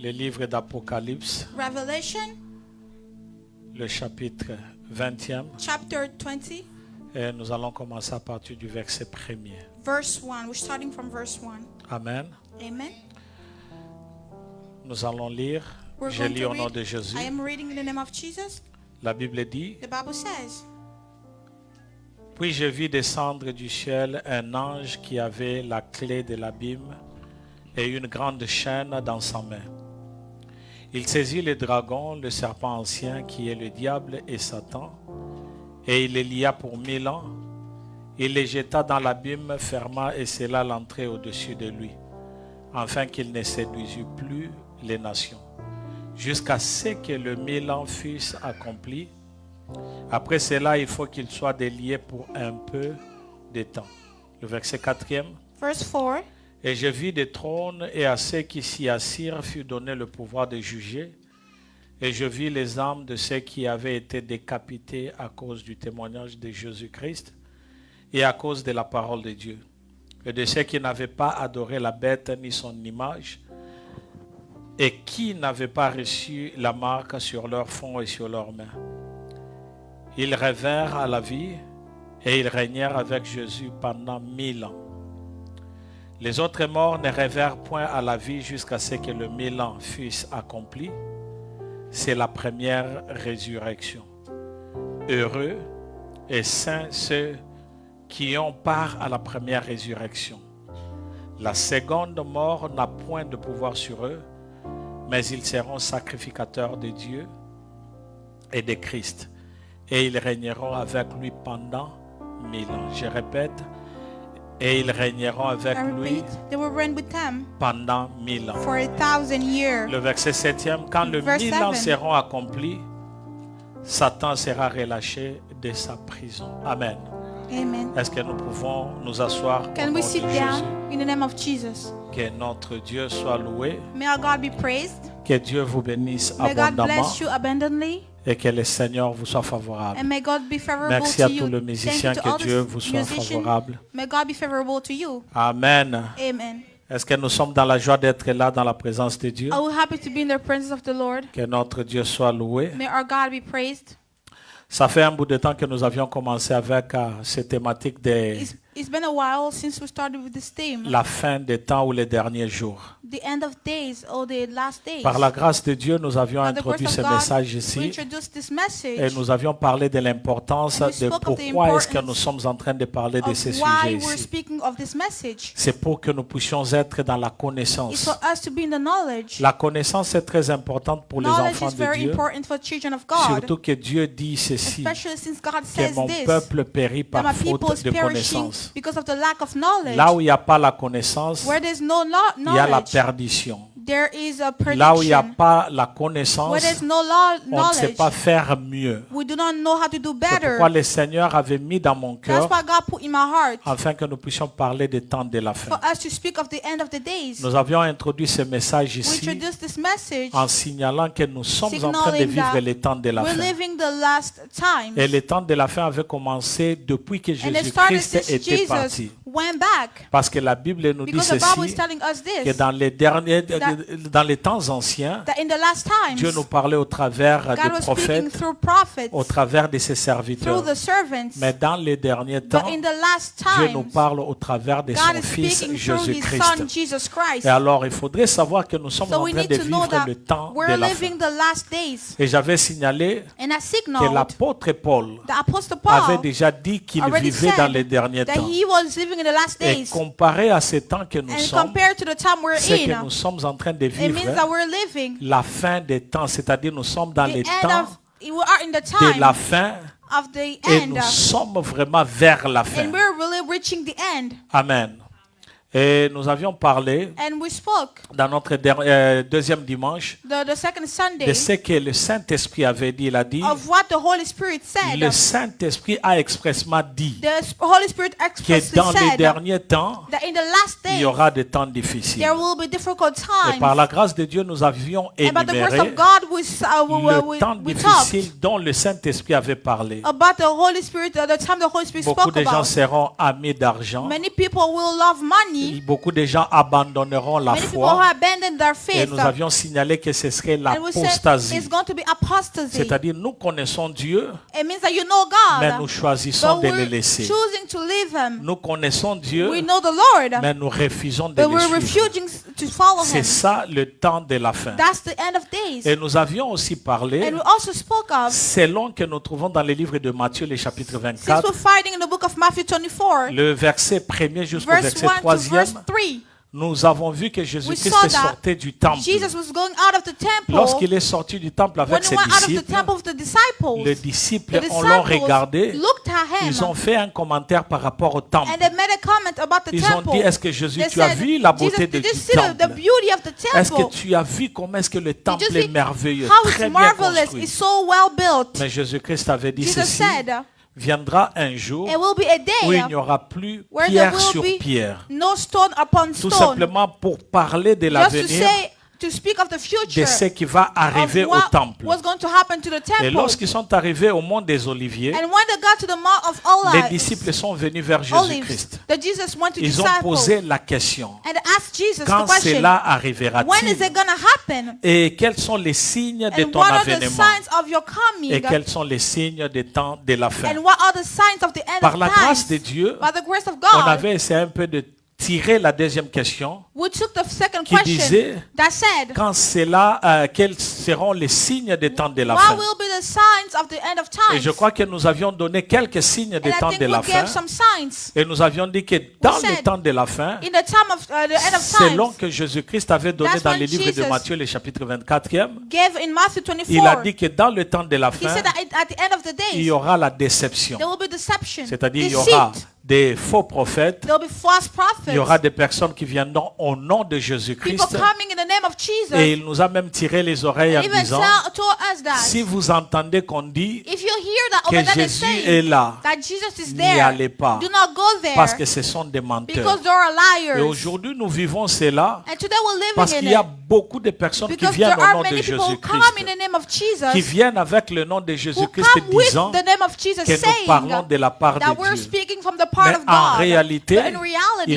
le livre d'Apocalypse, Revelation, le chapitre 20e, chapter 20, et nous allons commencer à partir du verset 1er. verse 1. We're starting from verse 1. Amen. Amen. Nous allons lire. We're Je going lis to au nom read. de Jésus. I am reading in the name of Jesus. La Bible dit: The Bible says, Puis je vis descendre du ciel un ange qui avait la clé de l'abîme et une grande chaîne dans sa main. Il saisit le dragon, le serpent ancien qui est le diable et Satan, et il les lia pour 1000 ans. Il les jeta dans l'abîme, ferma et scella l'entrée au-dessus de lui, afin qu'il ne séduisît plus les nations, jusqu'à ce que le 1000 ans fussent accomplis. Après cela, il faut qu'il soit délié pour un peu de temps. Le verset 4e. verse 4. Et je vis des trônes, et à ceux qui s'y assirent fut donné le pouvoir de juger. Et je vis les âmes de ceux qui avaient été décapités à cause du témoignage de Jésus-Christ et à cause de la parole de Dieu. Et de ceux qui n'avaient pas adoré la bête ni son image, et qui n'avaient pas reçu la marque sur leur front et sur leurs mains. Ils revinrent à la vie, et ils régnèrent avec Jésus pendant 1000 ans. Les autres morts ne revinrent point à la vie jusqu'à ce que le 1000 ans fussent accomplis. C'est la première résurrection. Heureux et saints ceux qui ont part à la première résurrection. La seconde mort n'a point de pouvoir sur eux, mais ils seront sacrificateurs de Dieu et de Christ, et ils régneront avec lui pendant 1000 ans. Je répète, et ils régneront avec I lui repeat, they will reign with them pendant 1000 ans. for 1,000 years. Le verset 7e, quand le Verse 1000 ans 7. seront accomplis, Satan sera relâché de sa prison. Amen. Amen. Est-ce que nous pouvons nous asseoir au Can nom we de sit Jésus? down in the name of Jesus? Que notre Dieu soit loué, May our God be praised. que Dieu vous bénisse May God abondamment bless you abundantly. et que le Seigneur vous soit favorable. And may God be favorable Merci to à you. tous les Thank musiciens, you to all que Dieu the vous soit musicians. favorable. May God be favorable to you. Amen. Amen. Est-ce que nous sommes dans la joie d'être là dans la présence de Dieu? Are we happy to be in the presence of the Lord? Que notre Dieu soit loué. May our God be praised. Ça fait un bout de temps que nous avions commencé avec cette thématique de It's been a while since we started with this theme. la fin des temps ou les derniers jours. The end of days or the last days. Par la grâce de Dieu, nous avions By the introduit grace ce of God, message we ici introduced this et message nous avions parlé de l'importance And we de spoke of the pourquoi est-ce que importance nous sommes en train de parler de of ces why sujets we're ici. speaking of this message. C'est pour que nous puissions être dans la It's connaissance. for us to be in the knowledge. La connaissance est très importante pour les Knowledge enfants is de very Dieu, important for children of God. surtout que Dieu dit ceci, Especially since God que says mon this. peuple périt That par my people faute is de perishing connaissance. because of the lack of knowledge. Là où il n'y a pas la connaissance, Where there's no il y a la knowledge, perdition. there is a Là où il n'y a prediction. pas la Where connaissance, there's no on ne sait knowledge, pas faire mieux. we do not know how to do C'est better. pourquoi le Seigneur avait mis dans mon That's cœur why God put in my heart afin que nous puissions parler des temps de la for fin. us to speak of the end of the days. Nous avions introduit ce message We ici introduce this message en signalant que nous sommes en train de signaling vivre that les temps de la we're fin. living the last times. Et les temps de la fin avaient commencé depuis que And it started Jésus-Christ since était Jesus parti. went back. Parce que la Bible nous dit Because the Bible is ceci, telling us que this, dans les temps anciens, that in the last Dieu nous times, parlait au travers God des was speaking prophètes, through prophets, au travers de ses through serviteurs. the servants. Mais dans les derniers But temps, in the last Dieu nous times, parle au travers de God son is Fils speaking through His Son, Jésus-Christ. Jesus Christ. Et alors, il faudrait savoir que nous sommes So en we train need de to know vivre that le temps de we're la fin. living the last days. Et j'avais signalé And I que signaled l'apôtre Paul the Apostle avait Paul déjà dit qu'il already vivait dans said les derniers that temps. he was living in the last Et days. comparé à ces temps que nous And sommes, compared to the time we're c'est que in, nous sommes en train de it means vivre that we're living la fin des temps, c'est-à-dire nous sommes dans the les end temps of, we are in the de la time fin of the et end. nous sommes vraiment vers la fin. And we're really reaching the end. Amen. Et nous avions parlé And we spoke dans notre deuxième dimanche the second Sunday de ce que le Saint-Esprit avait dit. Il a dit, of what the Holy Spirit said. le Saint-Esprit a expressément dit The Holy Spirit que expressly dans les said derniers temps, that in the last il y days aura des temps difficiles. there will be difficult Et par la times. grâce de Dieu, nous avions And by the grace énuméré of God, le temps we talked difficile dont le Saint-Esprit avait parlé. about the Holy Spirit, the time the Holy Spirit Beaucoup spoke de gens about. seront amis d'argent, Many people will love money me, beaucoup de gens abandonneront la many people who foi. abandon their Et faith, nous avions signalé que ce serait and we said l'apostasie. it's going to be apostasy. C'est-à-dire, nous connaissons Dieu, It means that you know mais God, nous choisissons but de le we're laisser. choosing to leave Him. Nous connaissons Dieu, We know the Lord, mais nous refusons de but le we're suivre. refusing to follow C'est Him. ça le temps de la fin. That's the end of days. Et nous avions aussi parlé, And we also spoke of, selon que nous trouvons dans le livre de Matthieu, le chapitre since 24, we're fighting in the book of Matthew 24, le verset 1er jusqu'au verse verset 1 to 3e, verse 3, nous avons vu que we Jésus-Christ saw est that sorti du temple. Jesus was going out of the temple. Lorsqu'il est sorti du temple When avec he ses went out of the disciples, temple with the disciples, les disciples the l'ont disciples regardé, looked at him ils ont fait un commentaire par rapport au temple. and they made a comment about the Ils ont temple. dit, est-ce que Jésus, They tu as said, vu la Jesus, beauté did du you see the temple? beauty of the Est-ce que temple? tu as vu comment est-ce que le temple Did you est see merveilleux, how très it's bien marvelous, construit? it's so well built. Mais Jésus-Christ avait dit Jesus ceci, said, viendra un jour it will be a où il day n'y aura plus where there pierre will sur be pierre. no stone upon Tout stone. simplement pour parler de Just to l'avenir, say, to speak of the de future, ce qui va of arriver au what temple. was going to happen to the Et temple. lorsqu'ils sont arrivés au mont des Oliviers, And when they got to the Mount of les Olives, disciples sont venus vers Olives, Jésus-Christ. that Jesus went to Ils ont disciples posé la question, and asked Jesus quand the question, cela when is arrivera-t-il? it going to happen? Et quels sont les signes de And ton what are the avènement? signs of your coming? Et quels sont les signes des temps de la fin? And what are the signs of the end Par of la grâce de times? Dieu, By the grace of on God, avait essayé un peu de tirer la deuxième question we took the second qui question disait, that said, quand cela, quels seront les signes des temps de la what fin? will be the signs of the end of Et je times? crois que nous avions donné quelques signes des And I temps think de we la fin. gave some signs. Et nous avions dit que dans said, le temps de la fin, In the time of the end of selon times, que Jésus-Christ avait donné That's dans when le livre de Jesus Matthieu, le chapitre 24e, gave in Matthew il a 24, dit que dans le temps de la he fin, said that at the end of the il days, y aura la déception. there will be deception, C'est-à-dire, il y aura deceit. des faux prophètes, There will be false il y aura prophets, des personnes qui viendront au nom de people Jésus-Christ. coming in the name of Jesus. Et il nous a même tiré les oreilles en Even disant, told us that si vous entendez qu'on dit if you hear that que over there Jésus est saying là, that Jesus is n'y there, allez pas, do not go there parce que ce sont des menteurs. because there are Et liars. aujourd'hui, nous vivons cela And today we're parce living qu'il y in a it beaucoup de personnes qui because viennent there au are nom de many people who come Jésus-Christ, in the name of qui Jesus, viennent avec le nom de who Jésus-Christ come with disant the name of Jesus, que nous saying parlons de la part that de we're Dieu. speaking from the part Mais of en God. réalité, But in ils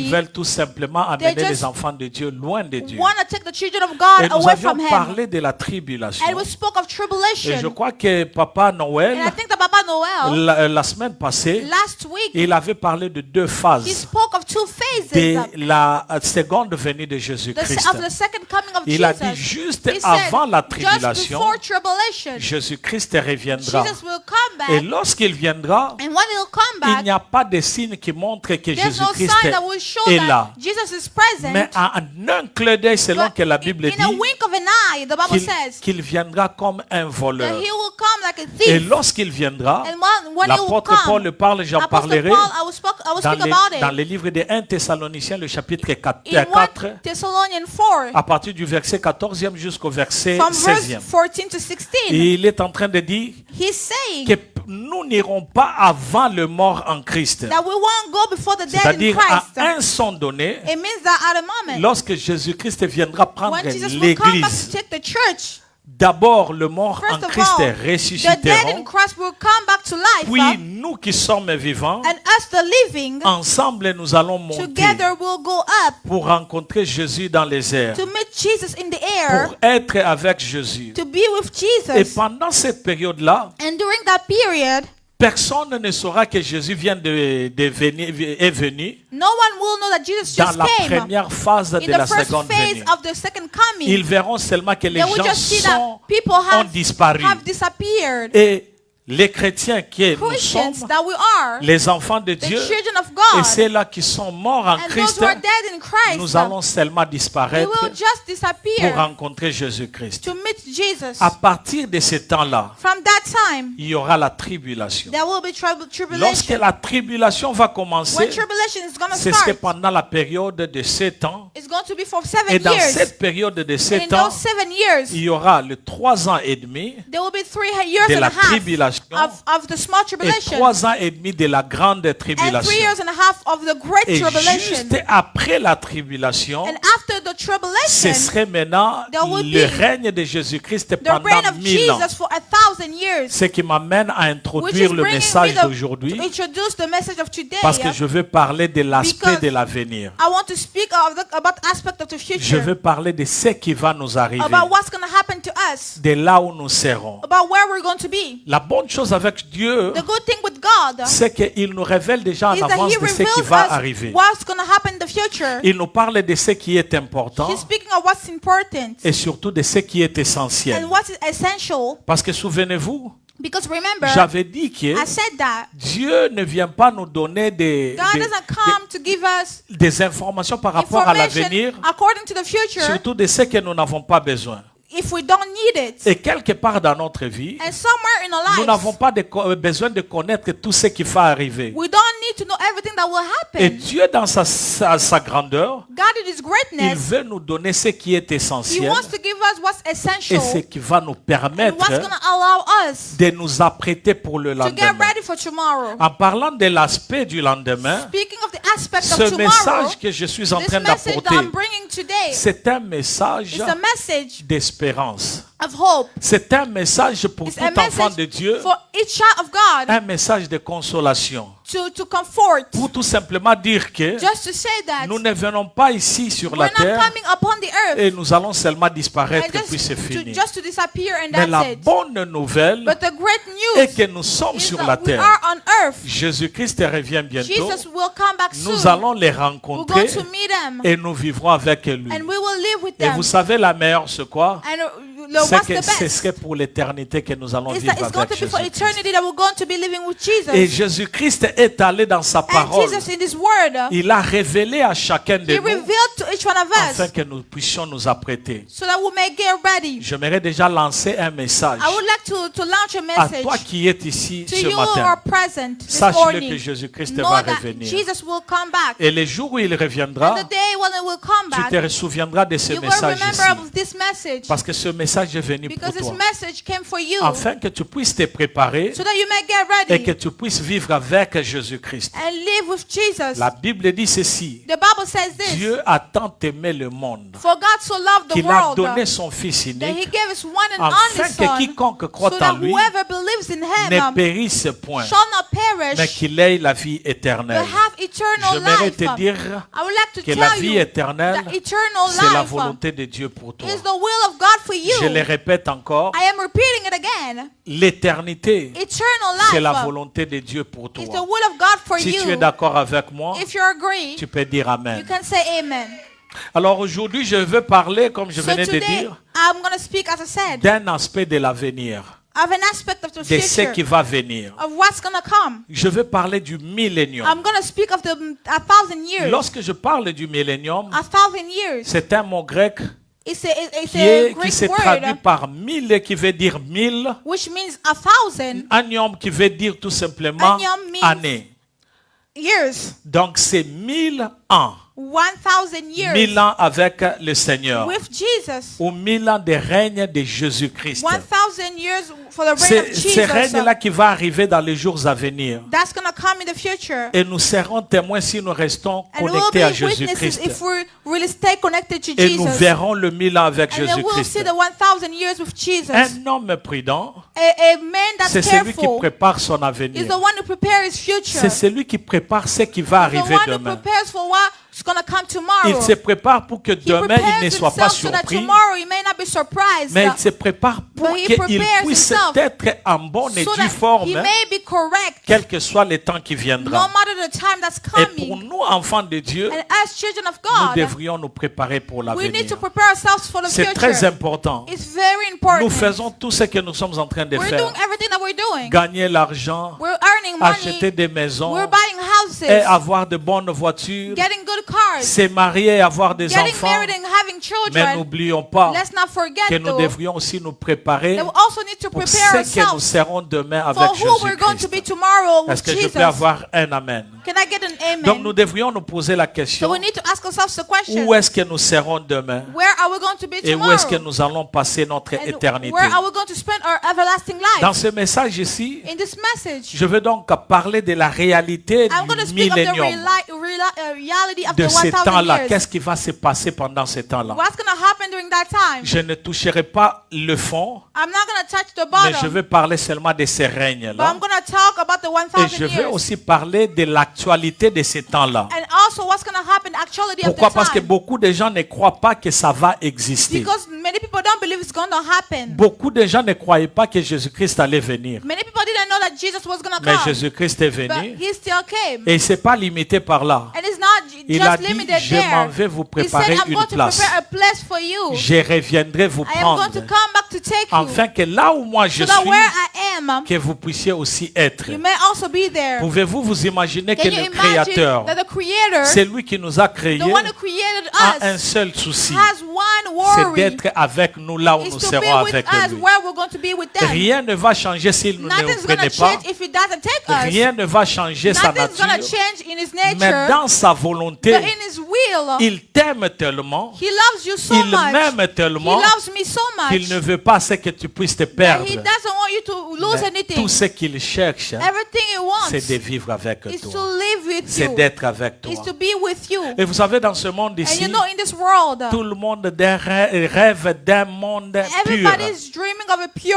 reality, veulent tout simplement amener just les enfants de Dieu loin de Dieu. want to take the children of Et God nous away avions from Him. parlé de la tribulation. And we spoke of Et je tribulation. crois que Papa Noël, And I think that Papa Noel, la semaine passée, last week, il avait parlé de deux he phases spoke of two phases de la seconde venue de Jésus-Christ. of the second coming of Il a dit Jesus. juste He said, avant la just tribulation, before tribulation, Jésus-Christ reviendra. Jesus will come Et back. lorsqu'il viendra, And when he'll come il back, n'y a pas de signe qui montre que there's no Jésus-Christ sign that will show est that là. Jesus is present. Mais en un clin d'œil, selon But que la Bible in a dit, wink of an eye, the Bible says qu'il viendra comme un that voleur. he will come like a Et thief. lorsqu'il viendra, And when he will l'apôtre come, Paul parle, j'en Apostle parlerai, Paul, I will speak about dans it le livre de 1 Thessaloniciens, le chapitre in 4, 1 Thessalonians 4, à partir du verset 14e jusqu'au verset from verse 16e. 14 to 16. Et il est en train de dire He's saying que nous n'irons pas avant le mort en Christ. that we won't go before the dead in C'est-à-dire, à Christ. un son donné, It means that at a moment, lorsque Jésus-Christ viendra prendre when Jesus will come back to l'Église, take the church, d'abord le mort en first of Christ all, the dead in ressusciteront, Christ will come back to life. puis nous qui sommes vivants, And us, the living, ensemble nous allons monter together will go up pour rencontrer Jésus dans les airs, to meet Jesus in the air, pour être avec Jésus. to be with Et Jesus. pendant cette période-là, And during that period, personne ne saura que Jésus est venu no one will know that Jesus dans just la came. première phase In de the la first seconde phase venue. of the second coming, Ils verront seulement que les they will gens just see that people ont have disparu. disappeared. Et les chrétiens qui nous Christians sommes, that we are, les enfants de the Dieu, children of et God, ceux-là qui sont morts en and those Christ, who are dead in Christ, nous allons seulement they disparaître will just pour disappear rencontrer Jésus-Christ. to meet Jesus. À partir de ce temps-là, From that time, il y aura la tribulation. there will be Lorsque tribulation. la tribulation va commencer, When tribulation is going to ce serait start, pendant la période de 7 ans. it's going to be for Et 7 dans years. cette période de And in 7 ans, those 7 years, il y aura les 3 ans et demi there will be 3 years de and la a half tribulation tribulation of the small et tribulation 3 ans et demi de la grande and tribulation. 3 years and a half of the great Et tribulation. juste après la tribulation, And after the ce tribulation, serait maintenant there will le be règne de Jésus-Christ the pendant reign of 1000 ans. Jesus for 1,000 years. Ce qui m'amène à Which is introduire le bringing message me to d'aujourd'hui introduce the message of today. parce que je veux parler de l'aspect Because de l'avenir. I want to speak about aspect of the Je future, veux parler de ce qui va nous arriver, about what's going to happen to us, de là où nous serons. about where we're going to be. La bonne chose avec Dieu, The good thing with God c'est qu'il nous révèle déjà en is that avance He de ce qui reveals va us arriver. what's going to happen in the future. Il nous parle de ce qui est important He's speaking of what's important et surtout de ce qui est essentiel. and what is essential. Parce que souvenez-vous, Because remember, j'avais dit que I said that Dieu ne vient pas nous donner God doesn't come to give us des informations par rapport à l'avenir, information according to the future surtout de ce que nous n'avons pas besoin. if we don't need it. Et quelque part dans notre vie, And somewhere in our nous n'avons lives, pas besoin de connaître tout ce qui va arriver. we don't need to know everything that will Et happen. Dieu, dans sa grandeur, God in His il greatness, veut nous donner ce qui est He essentiel wants to give us what's et essential ce qui va nous and permettre what's going to allow us de nous apprêter pour le to get lendemain. ready for tomorrow. En parlant de l'aspect du lendemain, Speaking of the aspect of ce tomorrow, message que je suis en this train message that d'apporter, I'm bringing today c'est un message is a message d'espérance. of hope. C'est un message pour It's tout a enfant de message Dieu, for each child of God un message de consolation. to comfort. Pour tout simplement dire que Just to say that nous ne venons pas ici sur la we're not terre coming upon the earth et nous allons seulement disparaître and et puis c'est fini. just to disappear and Mais la that's it. bonne nouvelle But the great est news que nous sommes is sur that la we terre. are on earth. Jésus-Christ revient bientôt. Jesus will come back soon. Nous allons les We're rencontrer going to meet them et nous vivrons avec lui. and we will live with Et them. vous savez la meilleure c'est quoi? And C'est what's que the ce best? serait pour l'éternité que nous allons Is vivre that it's going avec to be for Jésus. eternity that we're going to be living with Jesus. Et Jésus-Christ est allé dans sa And parole. Jesus in His Word, Il a révélé à chacun de He nous revealed to each one of afin us que nous puissions nous apprêter. so that we may get ready. J'aimerais déjà lancer un message I would like to launch a à toi message qui es ici to ce you who are matin. present this Sache-le morning. que Jésus-Christ Know va that revenir. Jesus will come back. Et le jour où il reviendra, And the day when He will come tu back, te souviendras de ce you will message ici. remember of this message Parce que ce message est venu pour because this toi. message came for you Afin que tu puisses te préparer so that you may get et que ready tu puisses vivre avec Jésus-Christ. and live with Jesus. La Bible dit ceci. The Bible says this, Dieu a tant aimé le monde for God so loved the qu'il a world donné son Fils that unique He gave His one and afin only que Son quiconque croit so en that lui whoever believes in ne Him périsse point, shall not mais perish qu'il ait la vie but éternelle. have eternal J'aimerais life. te dire I would like to que la tell vie you éternelle, that eternal c'est la life volonté de Dieu pour toi. is the will of God for you. Je le répète encore, I am repeating it again. l'éternité, Eternal c'est la life volonté de Dieu pour is the toi. will of God for Si tu es you. d'accord avec moi, If you agree, tu peux dire you Amen. can say amen. Alors aujourd'hui, je veux parler, comme je So venais de today, dire, I'm going to speak, as I said, d'un aspect de l'avenir, of an aspect of the de ce qui future, va venir. of what's going to come. Je veux parler du millénium. I'm going to speak of the 1,000 years. Lorsque je parle du millénium, 1,000 years. c'est un mot grec It's qui a qui se Greek traduit word par mille, qui veut dire 1000. which means 1,000 Anium qui veut dire tout simplement Anium means- année. years. Donc c'est 1000 ans. 1,000 years 1000 ans avec le Seigneur. with Jesus. Ou 1000 ans de règne de Jésus-Christ. 1,000 years for the reign of C'est ce Jesus. règne-là qui va arriver dans les jours à venir. That's going to come in the future. Et nous serons témoins si nous restons And we'll connectés à be witnesses Jésus-Christ. if we really stay connected to Et nous Jesus. verrons le 1000 ans avec And then we'll see Jésus-Christ. the 1,000 years with Jesus. Un homme prudent, A man that's c'est celui qui careful prépare son is avenir. the one who prepares his future. C'est celui qui prépare ce qui va The arriver one who demain. prepares for what's going to come tomorrow. Il se prépare pour que He demain il prepares ne soit pas himself so that surpris, tomorrow he may not be surprised. mais il se prépare pour But he qu'il prepares puisse himself être en bonne et so due that forme, he may be correct quel que soit le temps qui no viendra. matter the time that's Et pour coming. nous, enfants de Dieu, And as children of nous God, devrions nous préparer pour we need l'avenir. to prepare ourselves for the C'est très future. important. It's very Nous important. faisons tout ce que nous sommes en train de We're faire. doing everything that we're doing. Gagner l'argent, We're earning money. acheter des maisons We're buying et houses, avoir de bonnes voitures, getting good good cards, c'est marier et avoir des getting enfants. married and having Mais children. n'oublions pas Let's not forget que nous though, devrions aussi nous préparer that we also need to pour prepare ce que nous ourselves serons demain avec for who we're going to be Jésus-Christ. tomorrow Est-ce with que je Jesus. peux avoir un amen? Can I get an Donc amen? nous devrions nous poser la So question, we need to ask ourselves the question, où est-ce que nous serons demain where are we going to be et où est-ce que tomorrow? nous allons passer notre And éternité? where are we going to spend our everlasting Dans life? ce message ici, In this message, je veux donc parler de la réalité I'm going to du speak of the millénium, reality of de the ces 1,000 temps-là. years. Qu'est-ce qui va se passer pendant ces temps-là? What's going to happen during that time? Je ne toucherai pas le fond, I'm not going to touch the mais je bottom, veux parler seulement de ces but règnes-là. I'm going to talk about the Et 1,000 je veux years. aussi parler de l'actualité de ces temps-là. And also what's going to happen actually of Pourquoi? the Parce que time. beaucoup de gens ne croient pas que ça va exister. Because many people don't believe it's going to happen. Beaucoup de gens ne croyaient pas que Jésus-Christ allait venir. Many people didn't know that Jesus was going to Mais come. Jésus-Christ est But venu he still came. et il ne s'est pas limité par là. And it's not Il a just dit, limited je m'en there. vais vous He said, préparer I'm une going to place. prepare a place for you. Je reviendrai vous I am going prendre, to come back to take you. afin que là où moi je So that suis, where I am, que vous puissiez aussi être. you may also be there. Pouvez-vous vous imaginer que Can you le imagine Créateur, that the Creator, c'est lui qui nous a créés, the one who created a un us, seul souci, has one c'est worry, d'être avec nous là où is nous to serons be with avec us lui. where we're going to be with them. Rien ne va changer s'il ne nous Nothing's going prenait to pas. change if he doesn't take us. Rien ne va changer sa Nothing's going to nature. change in his Mais nature. dans sa But volonté, in his will, il t'aime tellement, he loves you so il much. m'aime He tellement loves me so qu'il much ne veut pas ce que tu puisses te that perdre. he doesn't want you to lose Mais anything. tout ce qu'il cherche, Everything he wants c'est de vivre avec is to toi. live with C'est you, d'être avec toi. is to be with you. Et vous savez, dans ce monde And ici, you know, in this world, tout le monde rêve d'un monde pur. everybody's dreaming of a pure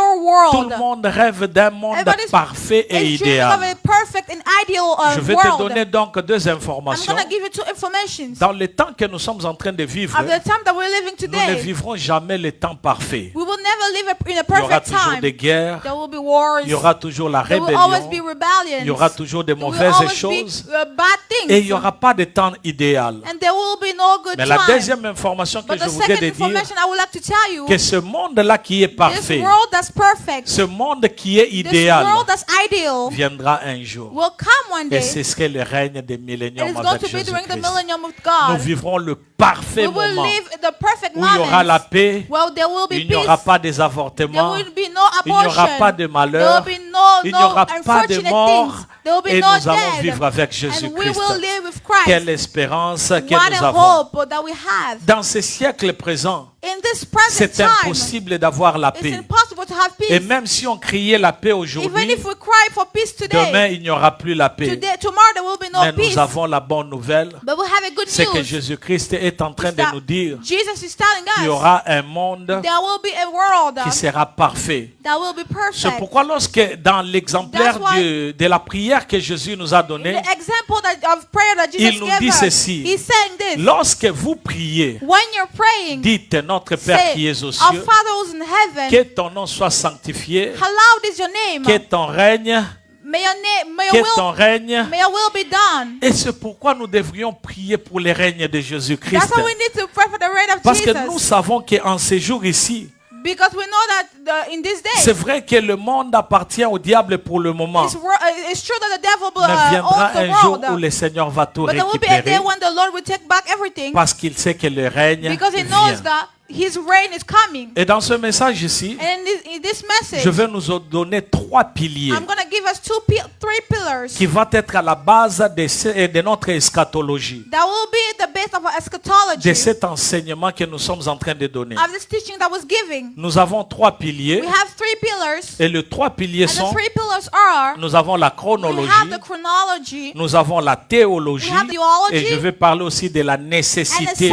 Tout le world. monde rêve d'un monde Everybody's parfait et is dreaming of idéal. a perfect and ideal Je vais te world. donner donc deux I'm informations. going to give you two informations. Dans le temps que nous sommes en train de vivre, Of the time that we're living nous ne today, vivrons jamais le temps parfait. we will never live in a Il y aura perfect toujours time. des guerres, There will be wars. il y aura toujours la There will always be rébellion, rebellions. il y aura toujours des There will mauvaises always choses be bad things. et il n'y aura pas de temps idéal. And there will be no good Mais la time. deuxième information que But je the voudrais second te dire, information I would like to tell you, que ce monde-là qui est this parfait, world that's perfect, ce monde qui est this idéal, world that's ideal, viendra un jour. will come one Et day. ce serait le règne des It milléniums is going avec to be during the Jésus-Christ. millennium of Nous God. vivrons le parfait We will moment live the perfect où il y aura la moment. paix, Well, there will be il n'y aura peace. pas des There avortements, will be no il n'y aura abortion. pas de There will malheur, be il no n'y aura pas de unfortunate mort things. There will be et no nous allons death. vivre avec And we Jésus-Christ. will live with Christ. Quelle espérance que What nous a avons. hope that we have. Dans ce siècle présent, In this present c'est time, impossible d'avoir la it's paix. impossible to have Et peace. même si on criait la paix Even aujourd'hui, if we cry for peace demain today, il n'y aura plus la paix. tomorrow there will be no Mais peace. nous avons la bonne nouvelle, But we have a good c'est que news. Jésus-Christ est en train de that nous dire Jesus is telling qu'il y us aura un monde there will be a world qui sera parfait. that will be C'est perfect. pourquoi lorsque dans l'exemplaire That's why- de la prière que Jésus nous a In donnée, the example of prayer that Jesus il nous gave dit us, ceci. he's saying this. Lorsque vous priez, When you're praying, dites notre Père qui say, es aux Our cieux, Father who's in heaven, que ton nom soit sanctifié, hallowed is your name. que ton règne, May your name, may que your ton will, règne. may your will be done. Et c'est pourquoi nous devrions prier pour le règne de Jésus-Christ. That's why we need to pray for the reign of Parce que nous Jesus. savons qu'en ces jours ici, Because we know that in this c'est day, vrai que le monde appartient au diable pour le moment. it's true that the devil Mais viendra owns the un jour world. où le Seigneur va tout But there will be a day récupérer when the Lord will take back everything parce qu'il sait que le règne because he knows vient. that his reign is coming. Et dans ce message ici, And in this message, je vais nous donner trois piliers I'm going to give us three pillars qui vont être à la base de notre eschatologie, that will be the base of our eschatology, de cet enseignement que nous sommes en train de donner. of this teaching that was given. Nous avons trois piliers We have three pillars, et les trois piliers and the sont, three pillars are, nous avons la we have chronologie, the chronology, nous avons la théologie we have theology, et je vais parler aussi de la and nécessité,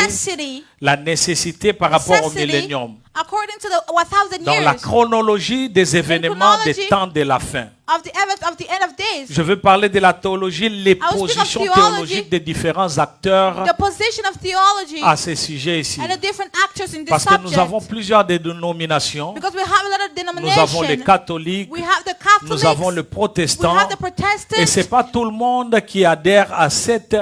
necessity, par rapport au necessity, millénium. according to the 1,000 Dans la years chronologie des événements des chronology temps de la fin. of the end of days. Je veux parler de la théologie, les speak of positions theology, théologiques des différents acteurs The position of theology à ce sujet ici. and the different actors in this Parce que nous subject. avons plusieurs dénominations. Because we have a lot of Nous avons les denominations. catholiques, We have the Catholics. nous avons le We protestant. have the Protestants. Et c'est pas tout le monde qui adhère à cette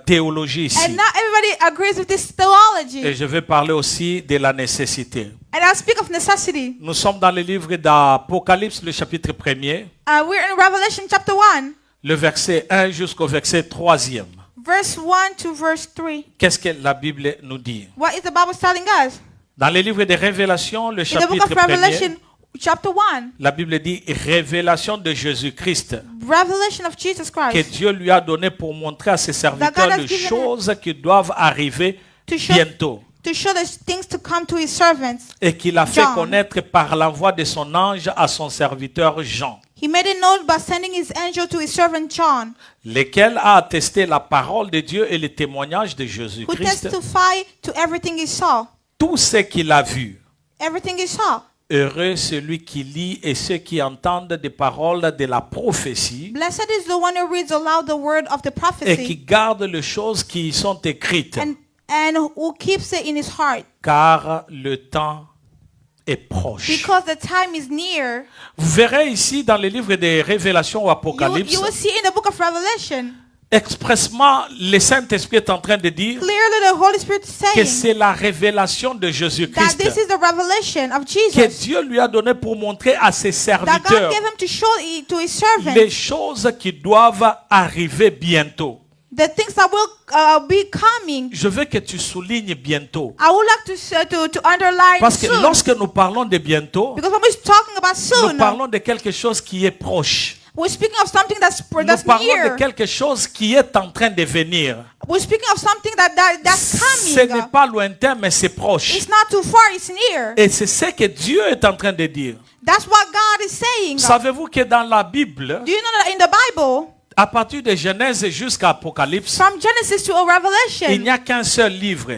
théologie ici. And not everybody agrees with this theology. Et je vais parler aussi de la nécessité. And I'll speak of necessity. Nous sommes dans le livre d'Apocalypse, le chapitre 1er, We're in Revelation chapter 1, le verset 1 jusqu'au verset 3e. verse 1 to verse 3. Qu'est-ce que la Bible nous dit? What is the Bible telling us? Dans le livre des Révélations, le In the book chapitre of 1er, Revelation, chapter 1, la Bible dit révélation de Jésus-Christ revelation of Jesus que Christ. Dieu lui a donné pour montrer à ses serviteurs has les given choses qui doivent arriver To show, bientôt to show the things to come to his servants. et qu'il a fait John. connaître par l'envoi de son ange à son serviteur Jean, He made it known by sending his angel to his servant John, lequel a attesté la parole de Dieu et le témoignage de who Jésus-Christ, testified to everything he saw. tout ce qu'il a vu. Everything he saw. Heureux celui qui lit et ceux qui entendent des paroles de la prophétie Blessed is the one who reads aloud the word of the et qui prophecy garde les choses qui y sont écrites, and who keeps it in his heart, car le temps est proche. because the time is near. Vous verrez ici dans le livre des Révélations ou You Apocalypse, will see in the book of Revelation, expressement, le Saint-Esprit est en train de dire clearly the Holy Spirit is que saying c'est la révélation de that Jésus-Christ this is the revelation of que Jesus Dieu lui a donné pour montrer à ses that God serviteurs gave him to show it to his les servants, choses qui doivent arriver bientôt. the things that will be coming. Je veux que tu soulignes bientôt. I would like to underline Parce que soon, lorsque nous parlons de bientôt, because when we're talking about nous soon, parlons de quelque chose qui est proche. we're speaking of something that's Nous parlons de near. quelque chose qui est en train de venir. We're speaking of something that's Ce coming. n'est pas lointain, mais c'est proche. It's not too far, it's near. Et c'est ce que Dieu est en train de dire. That's what God is saying. Savez-vous que dans la Bible, Do you know that in the Bible, à partir de Genèse jusqu'à Apocalypse, from Genesis to il n'y Revelation, a qu'un seul livre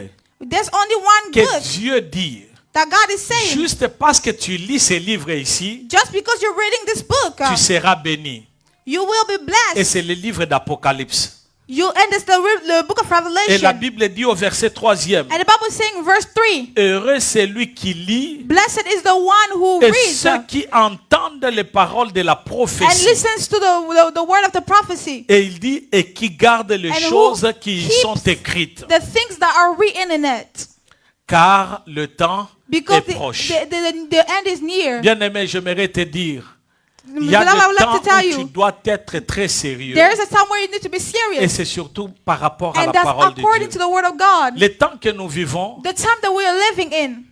there's only one que book Dieu dit. that God is saying, Juste parce que tu lis ces livres ici, just because you're reading this book, tu seras béni. you will be Et blessed. c'est le livre d'Apocalypse. And it's the book of Et la Revelation. Bible dit au verset 3e, And the Bible is saying, verse 3, heureux c'est lui qui lit blessed is the one who et reads ceux qui entendent les paroles de la and prophétie. listens to the word of the prophecy, Et il dit, et qui gardent les And who choses qui y keeps sont écrites. the things that are written in it. Car le temps Because est proche. the end is near. Bien-aimé, j'aimerais te dire, il y Beloved, I a would des like temps to tell où tu you, dois être très sérieux. there is a time where you need to be Et serious. c'est surtout par rapport à And la that's parole de according Dieu. to the word of God. Le temps que nous vivons, The time that we are living in.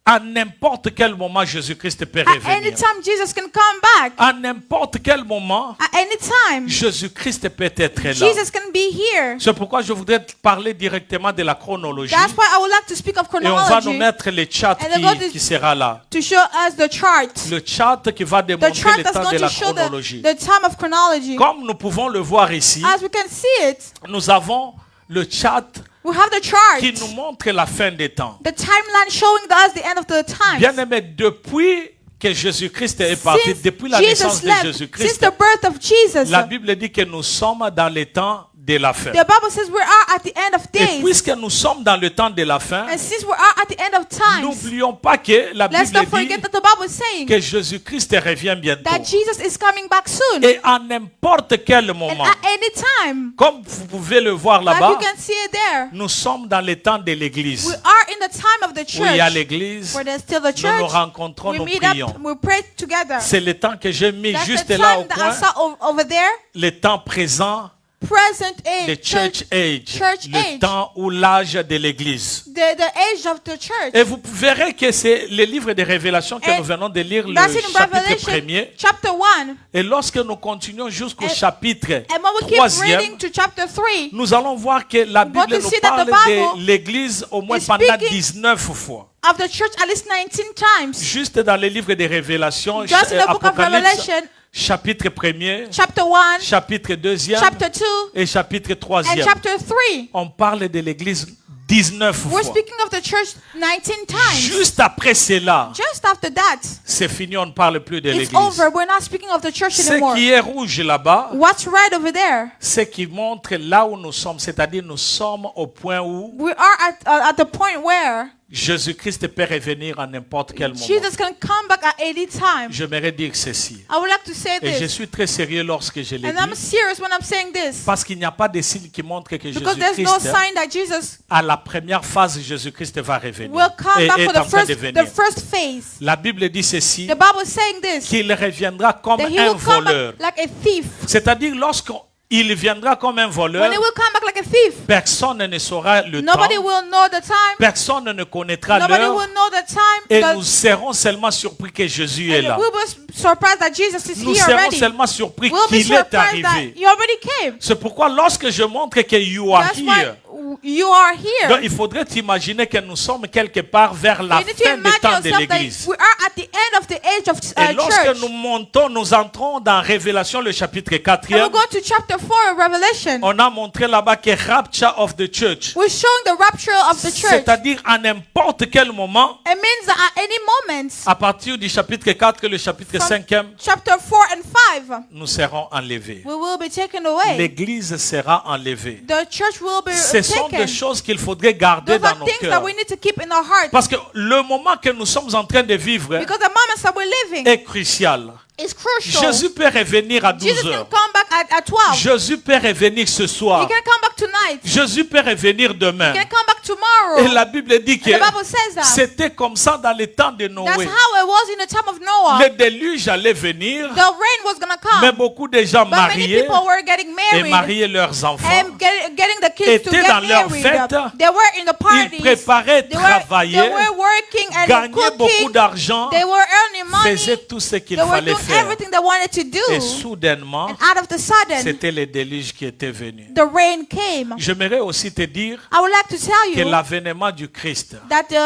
à n'importe quel moment, Jésus-Christ peut At any revenir. time, Jesus can come back. À n'importe quel moment, At any time, Jésus-Christ peut être là. Jesus can be here. C'est pourquoi je voudrais te parler directement de la chronologie. That's why I would like to speak of Et on va nous chronology mettre le chat And God is- qui sera là. to show us the chart. Le chat qui va The démontrer chart le that's temps de going la to show chronologie. the time of chronology. Comme nous pouvons le voir ici, As we can see it, nous avons le chat we have the chart. qui nous montre la fin des temps. The timeline showing us the end of the times. Bien aimé, depuis que Jésus-Christ est parti, Since depuis la naissance Jesus de left, since Jésus-Christ, the birth of Jesus, la Bible dit que nous sommes dans les temps de la fin. the Bible says we are at the end of Et days. puisque nous sommes dans le temps de la fin, And since we are at the end of times, n'oublions pas que la let's Bible not forget dit that the Bible is saying que Jésus-Christ revient bientôt. that Jesus is coming back soon. Et à n'importe quel And moment, at any time, comme vous pouvez le voir like là-bas, you can see it there, nous sommes dans le temps de we l'église. are in the time of the Où il y a church, l'église, where there's still the nous nous church. rencontrons, We nous meet prions. up, we pray together. C'est le temps que j'ai mis That's juste the là au time that I coin, saw over there. le temps présent, Present le age, church age, church le age. temps ou l'âge de l'église. the age of the church. Et vous verrez que c'est le livre de Révélations que And nous venons de lire, le That's in chapitre Revelation 1er. chapter 1. Et lorsque nous continuons jusqu'au And- chapitre And when we keep 3e, reading to chapter 3, nous allons voir que la We're going Bible to nous see that parle the Bible de l'église au moins is pendant speaking 19 fois. of the church at least 19 times. Juste dans le livre des Révélations, Just in the book of Apocalypse, Revelation, chapitre 1er, chapter 1, chapitre 2e chapter 2, et chapitre and 3e. chapter 3. On parle de l'église 19 We're fois. speaking of the church 19 times. Juste après cela, Just after that, c'est fini, on ne parle plus de it's l'église. over. We're not speaking of the church Ce anymore. qui est rouge là-bas, What's red over there? ce qui montre là où nous sommes, c'est-à-dire nous sommes au point où We are at the point where Jésus-Christ peut revenir à n'importe quel moment. Jesus can come back at any time. J'aimerais dire ceci. I would like to say Et je this, suis très sérieux lorsque je l'ai and I'm dit, serious when I'm saying this, parce qu'il n'y a pas de signe qui montre que because there's no Jésus-Christ, sign that Jesus à la première phase, Jésus-Christ va revenir will come et back est for en train de the venir. first phase. La Bible dit ceci, The Bible is saying this, qu'il reviendra comme that he un will come voleur. back like a thief. C'est-à-dire lorsqu'on il viendra comme un voleur. When he will come back like a thief, Personne ne saura le nobody temps. will know the time. Personne ne connaîtra Nobody l'heure. will know the time. Et because- nous serons seulement surpris que Jésus est là. and we'll be surprised that Jesus is Nous here serons already. seulement surpris We'll be qu'il est surprised that arrivé. he already came. C'est pourquoi lorsque je montre que you are That's why here, you are here. donc il faudrait t'imaginer que nous sommes quelque part vers la You need to fin des temps imagine de yourself that l'Église. we are at the end of the age of Et lorsque church. nous montons, nous entrons dans Révélation, le chapitre And 4. we're going to chapter 4 of Revelation. On a montré là-bas que rapture of the church, We're showing the rapture of the church. c'est-à-dire à n'importe quel moment, It means that at any moment, à partir du chapitre 4, le chapitre From- 5, chapter 4 and 5, nous serons enlevés. we will be taken away. L'Église sera enlevée. The church will be Ce sont taken. des choses qu'il faudrait garder Those dans are nos things that cœurs. we need to keep in our hearts. Parce que le moment que nous sommes en train de vivre Because the moments that we're living est crucial. is crucial. Jésus peut revenir à 12 Jesus can heures. come back at 12. Jésus peut revenir ce He soir. can come back tonight. Jésus peut revenir demain. He can come back tomorrow. Et la Bible dit que And the Bible says that. c'était comme ça dans les temps de That's Noé. how it was in the time of Noah. Le déluge allait venir, The rain was going to come. mais beaucoup de gens But many mariés people were getting et married mariaient leurs enfants. and getting the kids to étaient get dans leur married. fête. They were in the Ils parties. préparaient, They travaillaient, were working and gagnaient beaucoup cooking. d'argent, They were earning money. faisaient tout ce qu'il They were fallait doing faire. everything they wanted to do. Et soudainement, And out of the sudden, c'était le déluge qui était venu. the rain came. J'aimerais aussi te dire I would like to tell que you l'avènement du Christ, that the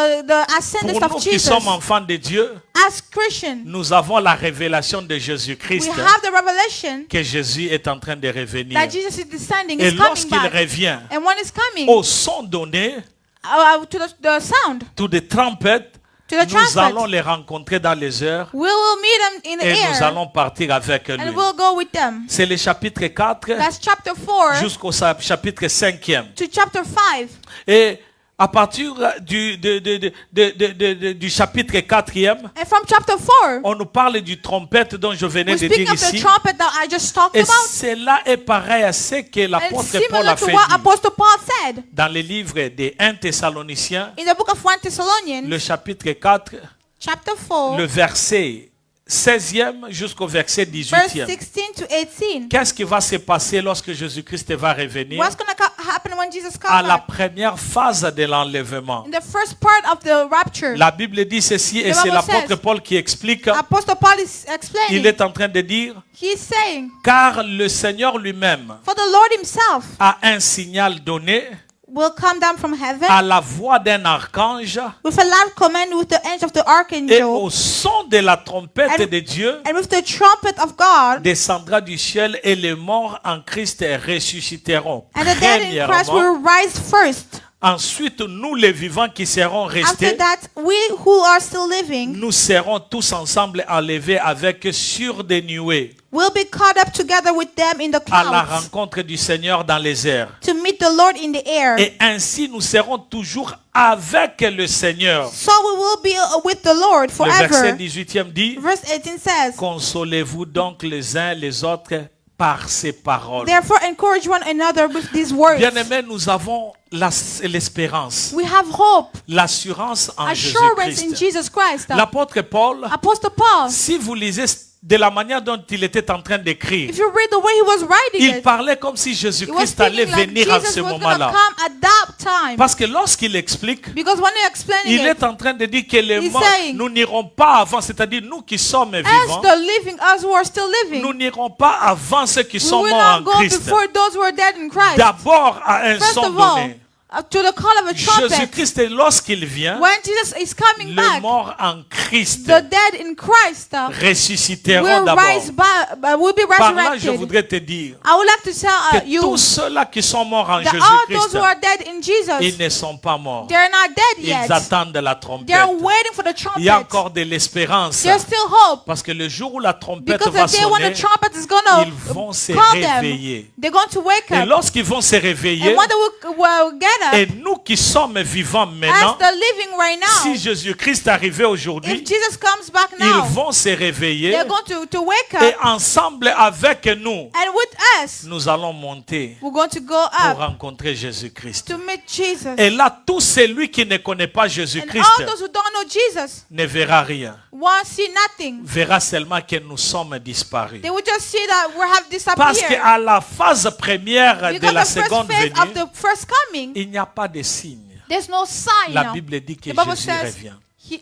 ascendance pour nous of qui Jesus, sommes enfants de Dieu, as Christians, nous avons la révélation de we Jésus-Christ have the revelation que Jésus est en train de revenir. that Jesus is descending, Et is coming lorsqu'il back. revient, And when it's coming, au son donné, to the sound, to the trumpet, to the nous allons trumpet, les rencontrer dans les heures we will meet them in the et nous air allons partir avec lui. and we'll go with them. C'est le chapitre 4 That's chapter 4 jusqu'au chapitre 5e. to chapter 5. Et à partir du chapitre 4e, And from chapter 4, on nous parle du trompette dont je venais we de speak dire of the ici. trumpet that I just talked Et about. cela est pareil à ce que And l'apôtre Paul similar a to fait what dire. Apostle Paul said Dans le livre des 1 Thessaloniciens, in the book of 1 Thessalonians, le chapitre 4, chapter 4, le verset 16e jusqu'au verset verse 18e. 16 to 18. Qu'est-ce qui va se passer lorsque Jésus-Christ va revenir What's going to happen when Jesus à comes la back? première phase de l'enlèvement? In the first part of the rapture, La Bible dit ceci et The c'est Bible l'apôtre says- Paul qui explique. Apostle Paul is Il explaining. est en train de dire, He's saying, car le Seigneur lui-même for the Lord himself a un signal donné will come down from heaven à la voix d'un archange with a loud command with the angel of the et archangel au son de la trompette And- de Dieu and with the trumpet of God, descendra du ciel et les morts en Christ ressusciteront. and the dead in Christ Premièrement, will rise first. ensuite nous les vivants qui serons After restés, that, we who are still living nous serons tous ensemble enlevés avec sur des nuées will be caught up together with them in the à la clouds rencontre du Seigneur dans les airs. to meet the Lord in the air. Et ainsi nous serons toujours avec le Seigneur. So we will be with the Lord Le verset forever. 18e dit, Verse 18 says, consolez-vous donc les uns les autres par ces paroles. therefore encourage one another with these words. Bien-aimés, nous avons l'espérance, We have hope, l'assurance en assurance in Jésus-Christ. Jesus Christ. L'apôtre Paul, Apostle Paul, si vous lisez de la manière dont il était en train d'écrire, if you read the way he was writing il it, parlait comme si he was Jésus-Christ allait speaking like venir à Jesus ce was going to moment-là. come at that time. Parce que lorsqu'il explique, Because when you're explaining il it, est en train de dire que les He's morts, saying, nous n'irons pas avant, c'est-à-dire nous qui sommes as vivants, the living, us who are still living, nous n'irons pas avant ceux qui we sont will morts not en go Christ. before those who are dead in Christ. D'abord à un First son of all, donné. to the call of a trumpet, Jésus-Christ, lorsqu'il vient, when Jesus is coming les back, morts en Christ the dead in Christ ressusciteront will d'abord. rise by, will be Par là, je resurrected. voudrais te dire I would like to tell que you tous ceux-là qui sont morts en that all those Jésus-Christ, who are dead in ils Jesus, ne sont pas morts. they're not dead Ils yet. attendent la trompette. They're waiting for the Il y a trumpet. encore de l'espérance. There's still hope. Parce que le jour où la trompette Because va the day when sonner, the trumpet is going to ils vont se call them, réveiller. they're going to wake Et up. lorsqu'ils vont se réveiller, And when they will get et up, nous qui sommes vivants as maintenant, the living right now, si Jésus-Christ arrivait aujourd'hui, if If Jesus comes back ils now, vont se réveiller they're going to wake et up, ensemble avec nous, and with us, nous allons monter we're going to go pour up rencontrer Jésus-Christ. to meet Jesus. Et là, tout celui qui ne connaît pas And Jésus-Christ all those who don't know Jesus ne verra rien. won't see nothing. Verra seulement que nous sommes disparus. They will just see that we have Parce disappeared. qu'à la phase première de Because la the first seconde phase of venue, the first coming, il n'y a pas de signe. there's no sign. La Bible dit que The Bible Jésus says revient.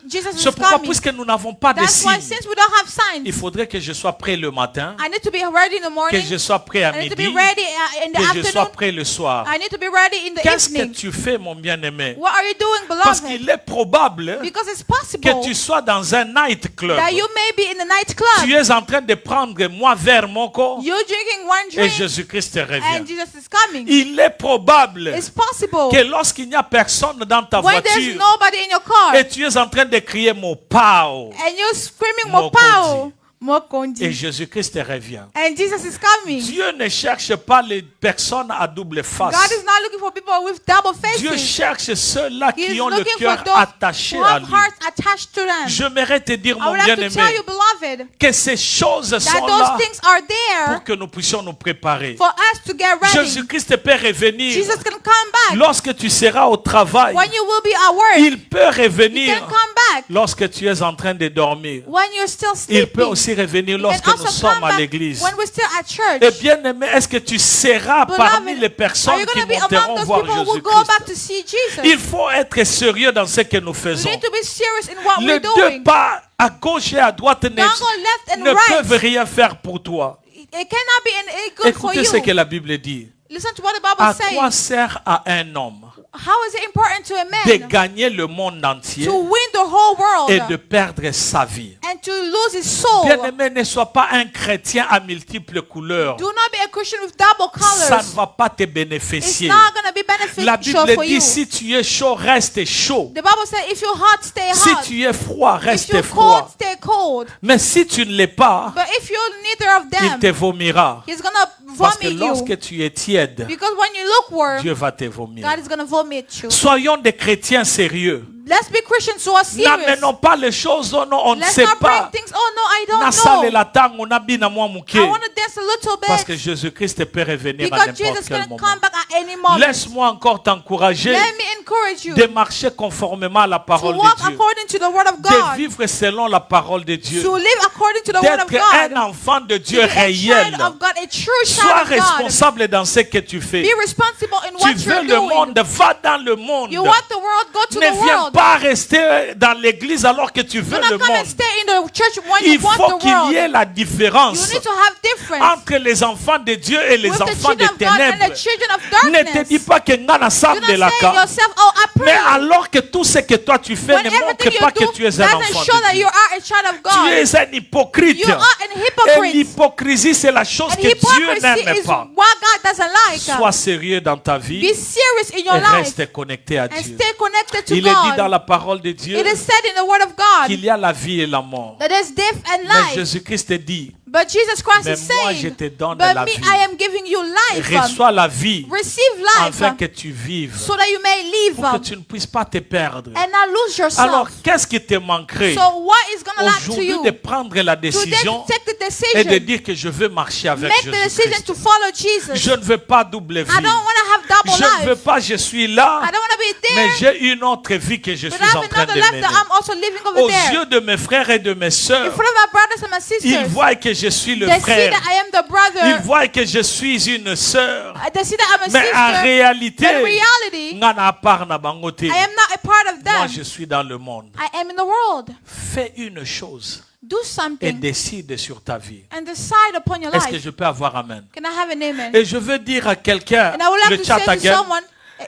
Jesus C'est is pourquoi, coming. puisque nous n'avons pas de That's why signes, since we don't have signs, il faudrait que je sois prêt le matin, I need to be ready in the que morning. je sois prêt à I need to midi, be ready in the que je sois afternoon. prêt le soir. I need to be ready in the Qu'est-ce que evening. tu fais, mon bien-aimé? What are you doing, Parce beloved? qu'il est probable Because it's que possible tu sois dans un night club. that you may be in the nightclub. Tu es en train de prendre moi vers mon corps You're drinking one et drink Jésus-Christ and revient. Jesus is coming. Il est probable It's possible que lorsqu'il n'y a personne dans ta when there's voiture nobody in your car et tu es en train de crier mon pao and you're screaming Mokondi. Mopao, et Mokondi, Jésus-Christ revient. and Jesus is coming. Dieu ne cherche pas les personnes à double face. God is not looking for people with double Dieu faces. cherche ceux-là He qui is ont le looking cœur for those attaché who à have lui. hearts attached to them. J'aimerais te dire, I mon would like to tell bien-aimé, you, beloved, que ces choses that sont those là things are pour there que nous puissions nous préparer. for us to get ready. Jésus-Christ peut revenir Jesus can come back lorsque tu seras au travail. when you will be at work. Il peut He revenir can come back lorsque tu es en train de dormir. when you're still Il peut sleeping. aussi revenir He lorsque can nous also sommes come à back l'église. when we're still at church. Et bien aimé, est-ce que tu seras parmi Beloved, les are personnes you qui going to be monteront among those voir people who will go back to Jésus-Christ? see Jesus? Il faut être sérieux dans ce que nous We faisons. need to be serious in what Les we're deux doing. pas à gauche et à droite Don't go left and ne peuvent right. rien faire pour toi. It cannot be any good for Écoutez ce que you. la Bible dit. Listen to what the À Bible quoi says. sert à un homme How is it important to a de man gagner le monde entier to win the whole et de world perdre sa vie? and to lose his soul? Bien-aimé, ne sois pas un chrétien à multiples couleurs. Do not be a Christian with double Ça ne colors. va pas te It's bénéficier. not going to be La beneficial Bible for dit, you. si tu es chaud, reste chaud. The Bible says if you're hot, stay Si hot. tu es froid, If reste you're froid. cold, stay cold. Mais si tu ne l'es pas, But if you're neither of il te them, vomira. He's going to Parce que vomit you. lorsque tu es tiède, Because when you look warm, Dieu va te vomir. God is going to vomit you. Soyons des chrétiens sérieux. Let's be Christians who are serious. N'amenons pas les choses, oh non, on ne Let's sait not pas. bring things, oh no, I don't Nasale know. la tango, nabina mwa muke. I want to dance a little Parce que bit. Jésus-Christ peut revenir à Because n'importe Jesus quel can moment. come back at any moment. Laisse-moi encore t'encourager Let me encourage you de marcher conformément à la to parole walk de Dieu. according to the word of De God. vivre selon la parole de Dieu. To live according to the word of D'être God. un enfant de To Dieu be a réel. child of God, a true Sois child of God. responsable dans ce que tu fais. Be responsible in Tu what veux you're le doing. monde, va dans le monde. You want the world, go to Ne the viens world. pas rester dans l'église alors que tu veux Do not le come and monde. stay in the church when Il you want faut the qu'il y ait world. la You différence need to have difference entre les enfants de Dieu et les with the enfants children des of God and ténèbres. the children of Ne te darkness. dis pas que ngana Do sable not la say ca. yourself, oh, I pray. Mais alors que tout ce que toi tu fais When ne montre everything pas you do que tu es un doesn't enfant show that de you Dieu. are a child of Tu God. es un hypocrite. You are an Et hypocrite. l'hypocrisie, c'est la chose And que Dieu hypocrisy n'aime is pas. what God doesn't like. Sois sérieux dans ta vie Be serious in your et life reste connecté à and Dieu. stay connected to Il est dit dans God. la parole de Dieu It is said in the word of God qu'il y a la vie et la mort. that there's death and Mais life. Jésus-Christ dit, But Jesus Christ mais is moi je saying, te donne but la me, vie. I am giving you life. Reçois la vie Receive life afin que tu vives, so that you may live pour que tu ne puisses pas te perdre. and not lose Alors, yourself. qu'est-ce qui te manquerait So what is going to lack to aujourd'hui you? de prendre la Today décision to take the et de decision. dire que je veux marcher avec Make the decision Jésus-Christ? to follow Jesus. Je ne veux pas double vie. I don't want to have double Je ne veux life. pas, je suis là, I don't want to be mais there, j'ai une autre vie que je but suis I have en train another de life mener. that I'm also living over Aux there. yeux de mes frères et de mes In sœurs, front of my brothers and my ils sisters, voient que je suis le they see frère. that I am the Ils brother. voient que je suis une sœur. They see that I'm a Mais en sister. réalité, But in reality, ngana part na bango te. I am not a part of Moi, them. je suis dans le monde. I am in the world. Fais une chose Do et something décide sur ta vie. and decide upon your Est-ce que life. je peux avoir amen? Can I have an amen? Et je veux dire à quelqu'un, And I would like le to chat say to again, someone,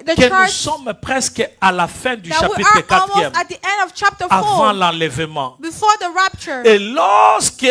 the que nous church, sommes presque à la fin du that we chapitre are 4e, almost at the end of chapter avant 4, l'enlèvement. before the rapture. Et lorsque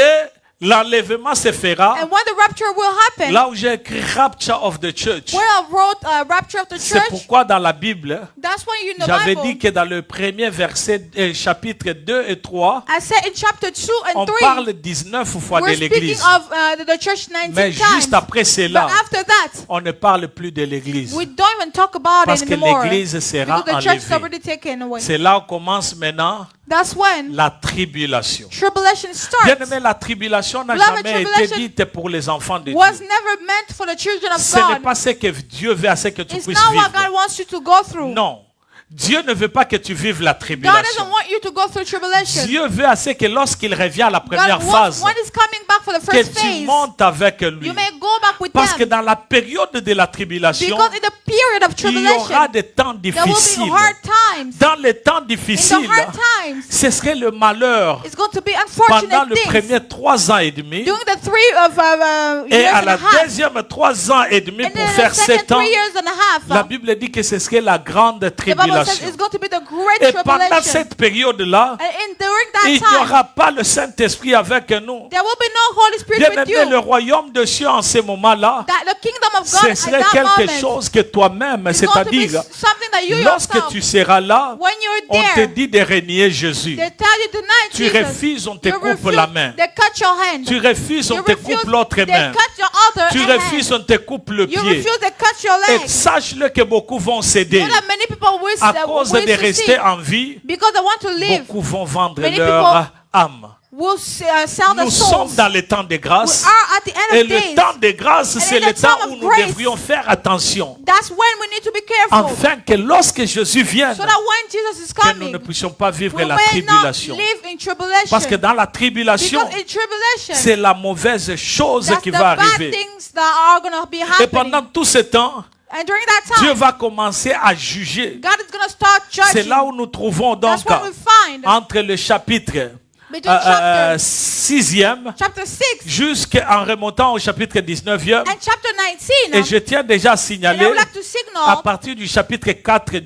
l'enlèvement se fera, And when the rapture will happen, là où j'ai écrit Rapture of the Church, where I wrote rapture of the c'est church, pourquoi dans la Bible, that's when you in the j'avais Bible, dit que dans le premier verset, chapitre 2 et 3, I said in chapter 2 and on 3, parle 19 fois de we're speaking l'église. of the church 19 Mais times. juste après But cela, after that, on ne parle plus de l'église. we don't even talk about Parce it que anymore. l'église sera Because the church is enlevée. already taken away. C'est là où commence maintenant That's when la tribulation. tribulation Bien starts. aimé, la tribulation n'a Beloved, jamais été tribulation dite pour les enfants de Was Dieu. never meant for the children of Ce n'est God. pas ce que Dieu veut à ce que tu It's puisses not what vivre. God wants you to go through. Non. Dieu ne veut pas que tu vives la God tribulation. doesn't want you to go through tribulation. Dieu veut à ce que lorsqu'il revient à la première God wants, phase, when he's coming back for the que first tu phase, montes avec lui. you may go back with Parce que them. dans la période de la tribulation, Because in the period of il y aura tribulation, des temps there will difficiles. be hard times. Dans les temps In the difficiles, hard times, ce serait le malheur it's going to be pendant unfortunate les things. premiers 3 ans et demi During the et years à and la a half, deuxième 3 ans et demi and pour then faire the second 7 ans, 3 years and a half, la Bible dit que ce serait la grande the Bible says tribulation. it's going to be the great Et pendant tribulation. cette période-là, And during that il n'y time, aura pas le Saint-Esprit avec nous. there will be no Holy Spirit Bien with aimé, le you. royaume de Dieu en ce moment-là, That the kingdom of God ce at serait that quelque moment chose que toi-même, is going to be c'est-à-dire, something that you lorsque yourself, tu seras là, when you're on te there, dit de renier Jésus. they tell you tonight, Tu Jesus, refuses, on te you coupe refuse, la main. they cut your hand. Tu refuses, on You te refuse, coupe l'autre they main. cut your other Tu hand. refuses, on te coupe le You pied. refuse, they cut your Et leg. sache-le que beaucoup vont céder. You know that many people will À cause de rester en vie, because they want to live, beaucoup vont vendre Many leur âme. will sell their Nous sommes souls. dans le temps de We grâce. are at the end Et of le days. temps de grâce, c'est in le the temps time où of nous grace, devrions faire attention. That's when we need to be careful. Afin que lorsque Jésus vienne, So that when Jesus is que nous coming, ne puissions pas vivre we la may not tribulation. live in tribulation. Parce que dans la tribulation, Because in tribulation, c'est la mauvaise chose that's qui the va bad arriver. things that are going to be Et happening. pendant tout ce temps, And during that Dieu time, va commencer à juger. God is going to start C'est judging. là où nous trouvons donc That's what we find entre le chapitre between chapter 6e chapter 6 jusqu'en remontant au chapitre 19e. and chapter 19. Et je tiens déjà à And I signaler would like to à signal partir du chapitre 4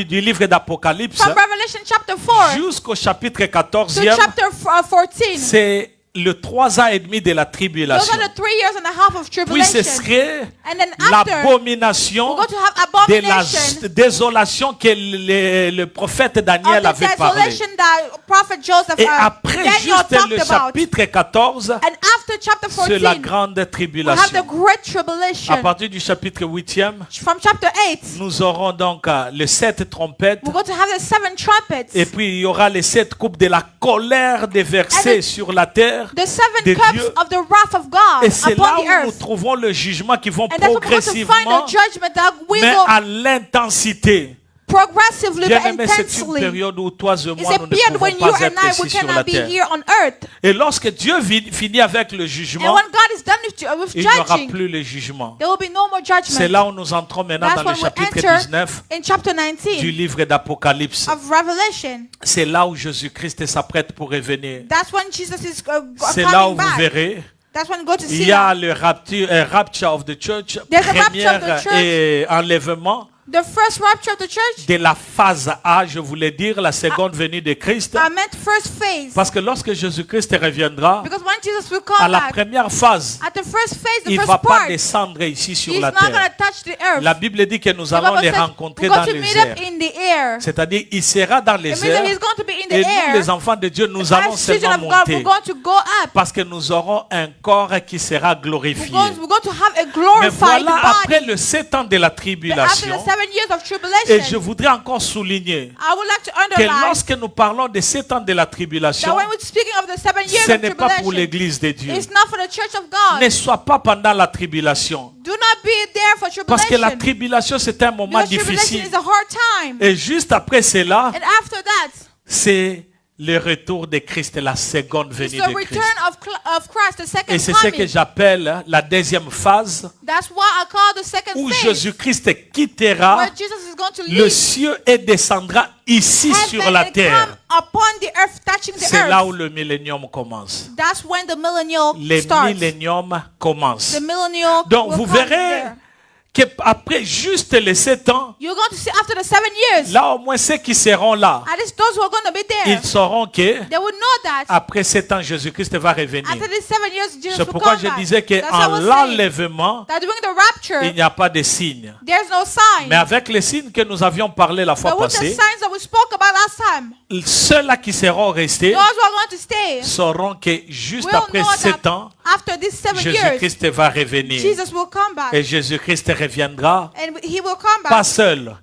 du livre d'Apocalypse from Revelation chapter 4 jusqu'au chapitre to 14e, chapter 14. c'est le 3 ans et demi de la Those tribulation. are the 3 years and a half of Puis ce tribulation. serait And then after, l'abomination we're going to have de la abomination désolation que le prophète Daniel of the avait parlé. desolation that Prophet Joseph Et après Daniel juste le talked about. chapitre 14, And after chapter c'est la 14, grande we have the tribulation. great À tribulation. partir du chapitre 8e, From chapter 8, nous aurons donc les 7 trompettes. we're going to have the 7 trumpets. Et puis il y aura les 7 coupes de la colère déversée And sur la terre. The 7 de cups Dieu. of the wrath of God Et c'est là upon the où nous earth. trouvons le jugement qui vont And that's what we're going to find progressivement, the judgment that we mais will à l'intensité. progressively Bien but aimé, c'est une intensely. période où toi et It's moi, a nous ne period when pouvons you pas and être I, we ici sur la cannot be terre. here on earth. Et lorsque Dieu finit avec le And jugement, when God is done with il n'y aura judging, plus le jugement. there will be no more C'est judgment. là où nous entrons maintenant That's dans le when we chapitre enter 19 in chapter du 19 livre d'Apocalypse. of Revelation. C'est là où Jésus-Christ s'apprête pour revenir. That's when Jesus is C'est là où coming vous back. verrez, That's when you go to il see y a him. le rapture of the church, There's a rapture of première the church. et enlèvement. The first rapture of the church, De la phase A, je voulais dire, la seconde venue de Christ. I meant first phase. Parce que lorsque Jésus-Christ reviendra, Because when Jesus will à come la back, première phase, at the first phase, the il ne first va pas part, descendre ici sur he's la not going terre. to touch the earth. La Bible dit que nous The allons Bible les says rencontrer we're dans going to les meet up airs. in the air. C'est-à-dire, il sera dans It les means that airs. he's going to be in the Et nous, air. les enfants de Dieu, nous allons As children seulement of God, we're monter. going to go up. Parce que nous aurons un corps qui sera glorifié. We're going to have a Mais glorified voilà, après body. le 7 ans de la But after tribulation, the 7 years of et tribulation, je voudrais encore souligner I would like to que underline lorsque nous parlons des 7 ans de la that tribulation, when we're speaking of the 7 years ce of n'est pas pour tribulation, l'église de Dieu. it's not for the church of God. Ne sois pas pendant la tribulation. Do not be there for Parce que la tribulation. tribulation, c'est un moment Because tribulation difficile. is a hard time. Et juste après cela, And after that, c'est le retour de Christ, la seconde it's venue the de Christ. return of Christ, the second Et c'est ce que coming. j'appelle la deuxième phase That's what I call the second où phase, Jésus-Christ quittera where Jesus is going to le leave ciel et descendra ici sur heaven la and terre. come upon the earth, touching the C'est là où earth. le millénium commence. That's when the millennial Le starts. millénium commence. The millennial Donc will vous come verrez there. qu'après juste les 7 ans, You're going to see after the 7 years, là au moins ceux qui seront là, at least those who are going to be there, ils sauront que they will know that après 7 ans, Jésus-Christ va revenir. after these 7 years, Jesus C'est will pourquoi come je back. disais That's what I qu'en was saying. l'enlèvement, That during the rapture, il n'y a pas de signe. there's no sign. Mais avec les signes que nous avions parlé la fois But with the passée, signs that we spoke about last time, ceux-là qui seront restés those who are going to stay sauront que juste will après know 7 that ans, after these 7 years, Jésus-Christ va revenir. Jesus will come back. Et Jésus-Christ reviendra And he will come pas back seul.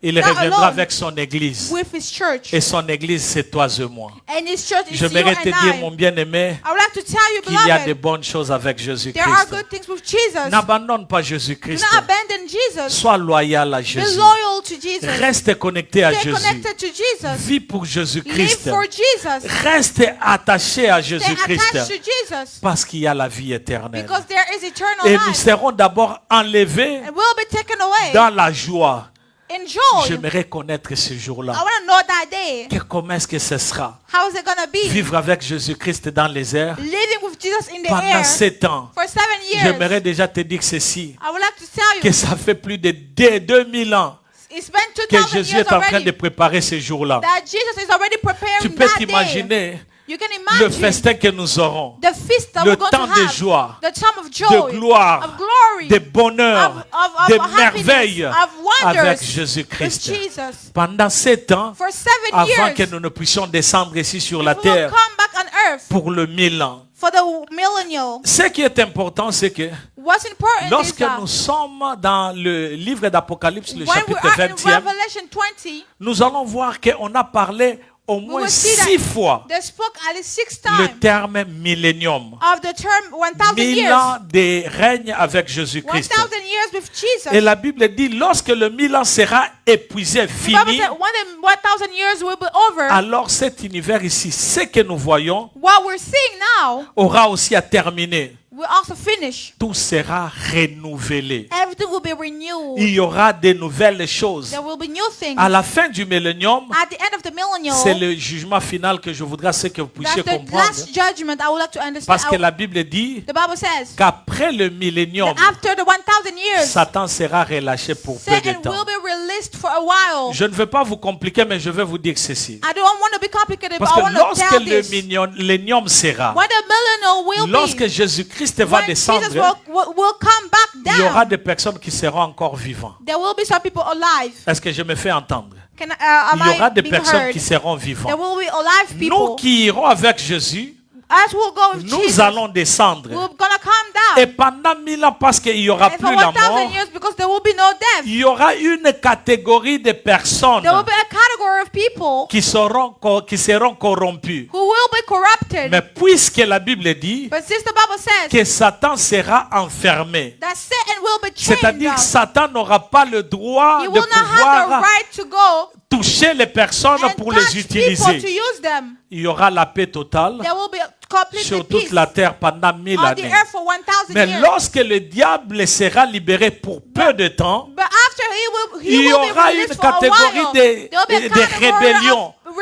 Il not reviendra alone avec son église. with his church. Et son église, c'est toi et moi. And his church is you J'aimerais te and dire, I. mon bien-aimé, I would like to tell you, qu'il y a de beloved, bonnes choses avec there are Jésus-Christ. good things with Jesus. N'abandonne pas Do Jésus-Christ. not abandon Jesus. Sois loyal à Be Jésus. loyal to Jesus. Reste connecté à Stay Jésus. connected to Jesus. Vis pour Live Jésus-Christ. for Jesus. Reste attaché à Stay Jésus-Christ. attached to Jesus. Parce qu'il y a la vie éternelle. Because there is eternal Et nous life. serons d'abord enlevés And will be taken away dans la joie. in joy. J'aimerais connaître ce I jour-là. want to know that day. Comment est-ce que ce sera? How is it going to be? Vivre avec Jésus-Christ dans les airs Living with Jesus in the pendant air 7 ans. for 7 years. J'aimerais déjà te dire ceci, I would like to tell que you, ça fait plus de 2000 ans it's been que 2000 Jésus years est en train de already préparer ce jour-là. that Jesus is already Tu preparing peux that day. t'imaginer You can le imagine festin que nous aurons, the feast that le we're going temps to de have, joie, the time of joy, de gloire, of glory, de bonheur, of de happiness, merveilles of wonders avec with Jésus-Christ. Jesus. Pendant 7 ans, For 7 avant years, que nous ne puissions descendre ici sur la we will terre come back on earth pour le 1000 ans. for the millennial. Ce qui est important, c'est que What's important is lorsque that nous sommes dans le livre d'Apocalypse, le when we chapitre are in 20e, Revelation 20, nous allons voir qu'on a parlé au we moins will see 6 that fois they spoke at least 6 le times terme millénium. of the term 1000 1000 years. ans de règne avec 1000 Jésus-Christ. years with Jesus. Et la Bible dit, lorsque le 1000 ans sera épuisé, The Bible fini, said when the 1000 years will be over, alors cet univers ici, ce que nous voyons, what we're seeing now aura aussi à terminer. will also finish. Tout sera renouvelé. Everything will be renewed. Il y aura de nouvelles choses. There will be new things. À la fin du millénium, At the end of the millennial, c'est le jugement final que je voudrais que vous puissiez that's the comprendre. last judgment I would like to understand. Parce que la Bible dit The Bible says qu'après le millénium, that after the 1000 years, Satan sera relâché pour peu de Satan temps. will be released for a while. Je ne veux pas vous compliquer, mais je vais vous dire ceci. I don't want to be complicated, but Parce I que want to lorsque tell le this. millénium sera, When the millennial will lorsque be, Jésus-Christ va when Jesus descendre, will come back il y aura down, des personnes qui seront encore vivantes. there will be some people alive. Est-ce que je me fais entendre? Am Il y aura I des being personnes heard? qui seront There vivantes. will be alive Nous people. qui irons avec Jésus, As we'll go with nous Jesus, allons descendre. we're gonna come Et down. pendant 1000 ans, parce qu'il n'y aura And plus for la 1000 mort, years, because there will be no death, il y aura une catégorie de personnes there will be a category of people qui seront corrompues. who will be corrupted. Mais puisque la Bible dit But since the Bible says que Satan sera enfermé, that Satan will be chained c'est-à-dire down, que Satan n'aura pas le droit he de will not have the pouvoir right to go toucher les personnes and pour touch les people to utiliser. use them. Il y aura la paix totale There will be complete sur peace toute la terre pendant 1000 on the années. earth for 1000 Mais years. lorsque le diable sera libéré pour peu de temps, But after he il y will be aura released une for a catégorie while. de There will be a category rébellion, of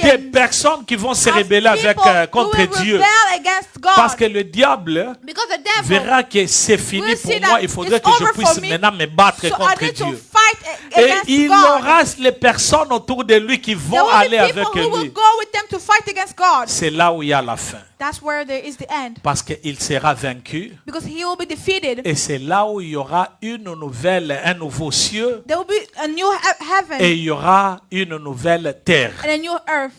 des rebellion. personnes qui vont se Of rebeller avec, people who contre will Dieu. rebel against God. Parce que le diable Because the devil verra que c'est fini will pour see moi, that il faudrait it's que je over puisse for me, maintenant me battre so I contre need to Dieu. fight Et against il God. aura les personnes autour de lui qui There vont will aller be avec people who will lui. go with them to fight against God. C'est là où il y a la fin. That's where there is the end. Parce qu'il sera vaincu. Because he will be defeated. Et c'est là où il y aura une nouvelle, un nouveau ciel. There will be a new heaven Et il y aura une nouvelle terre. and a new earth.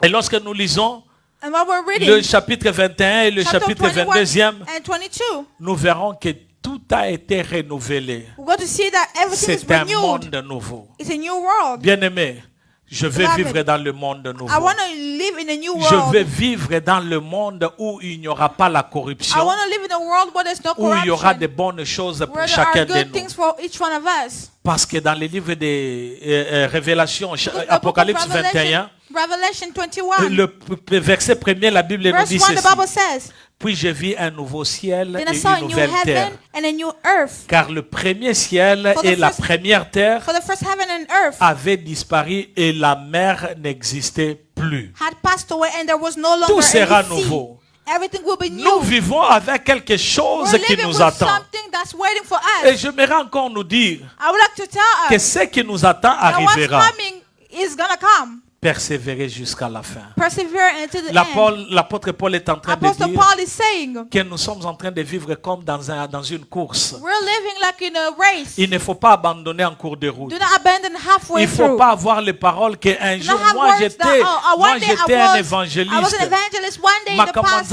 Et lorsque nous lisons And what we're reading, le chapitre 21 et le chapter chapitre 21 22e, and 22, nous verrons que tout a été renouvelé. we're going to see that everything is C'est un renewed. monde nouveau. It's a new world. Bien-aimé, je veux Beloved, vivre dans le monde I nouveau. want to live in a new Je world. veux vivre dans le monde où il n'y aura pas la I corruption, want to live in a world where there's no où il y aura corruption, de bonnes choses pour where there chacun are de good nous. things for each one of us. Parce que dans les livres des Révélations, The book of Apocalypse 21, Revelation 21, le verset premier, la Bible nous verse dit 1, the ceci. Bible says, Puis je vis un nouveau ciel Then I et saw a une new nouvelle terre. heaven and a new earth. Car le premier ciel For the et la first- première terre For the first heaven and earth avaient disparu et la mer n'existait plus. had passed away and there was no longer Tout sera any sea. nouveau. Everything will be Nous new. vivons avec quelque chose We're qui living nous with attend. something that's waiting for Et us. j'aimerais encore nous dire I would like to tell que us ce qui nous attend that what's arrivera. coming is going to come. persévérer jusqu'à la fin. Persevere until the end. L'apôtre Paul est en train de Apostle dire Paul is saying, que nous sommes en train de vivre comme dans une course. we're living like in a race. Il ne faut pas abandonner en cours de route. Do not abandon halfway Il ne faut through. pas avoir les paroles qu'un Do jour, not have moi words j'étais that, one day un I was an évangéliste. evangelist one day in the past.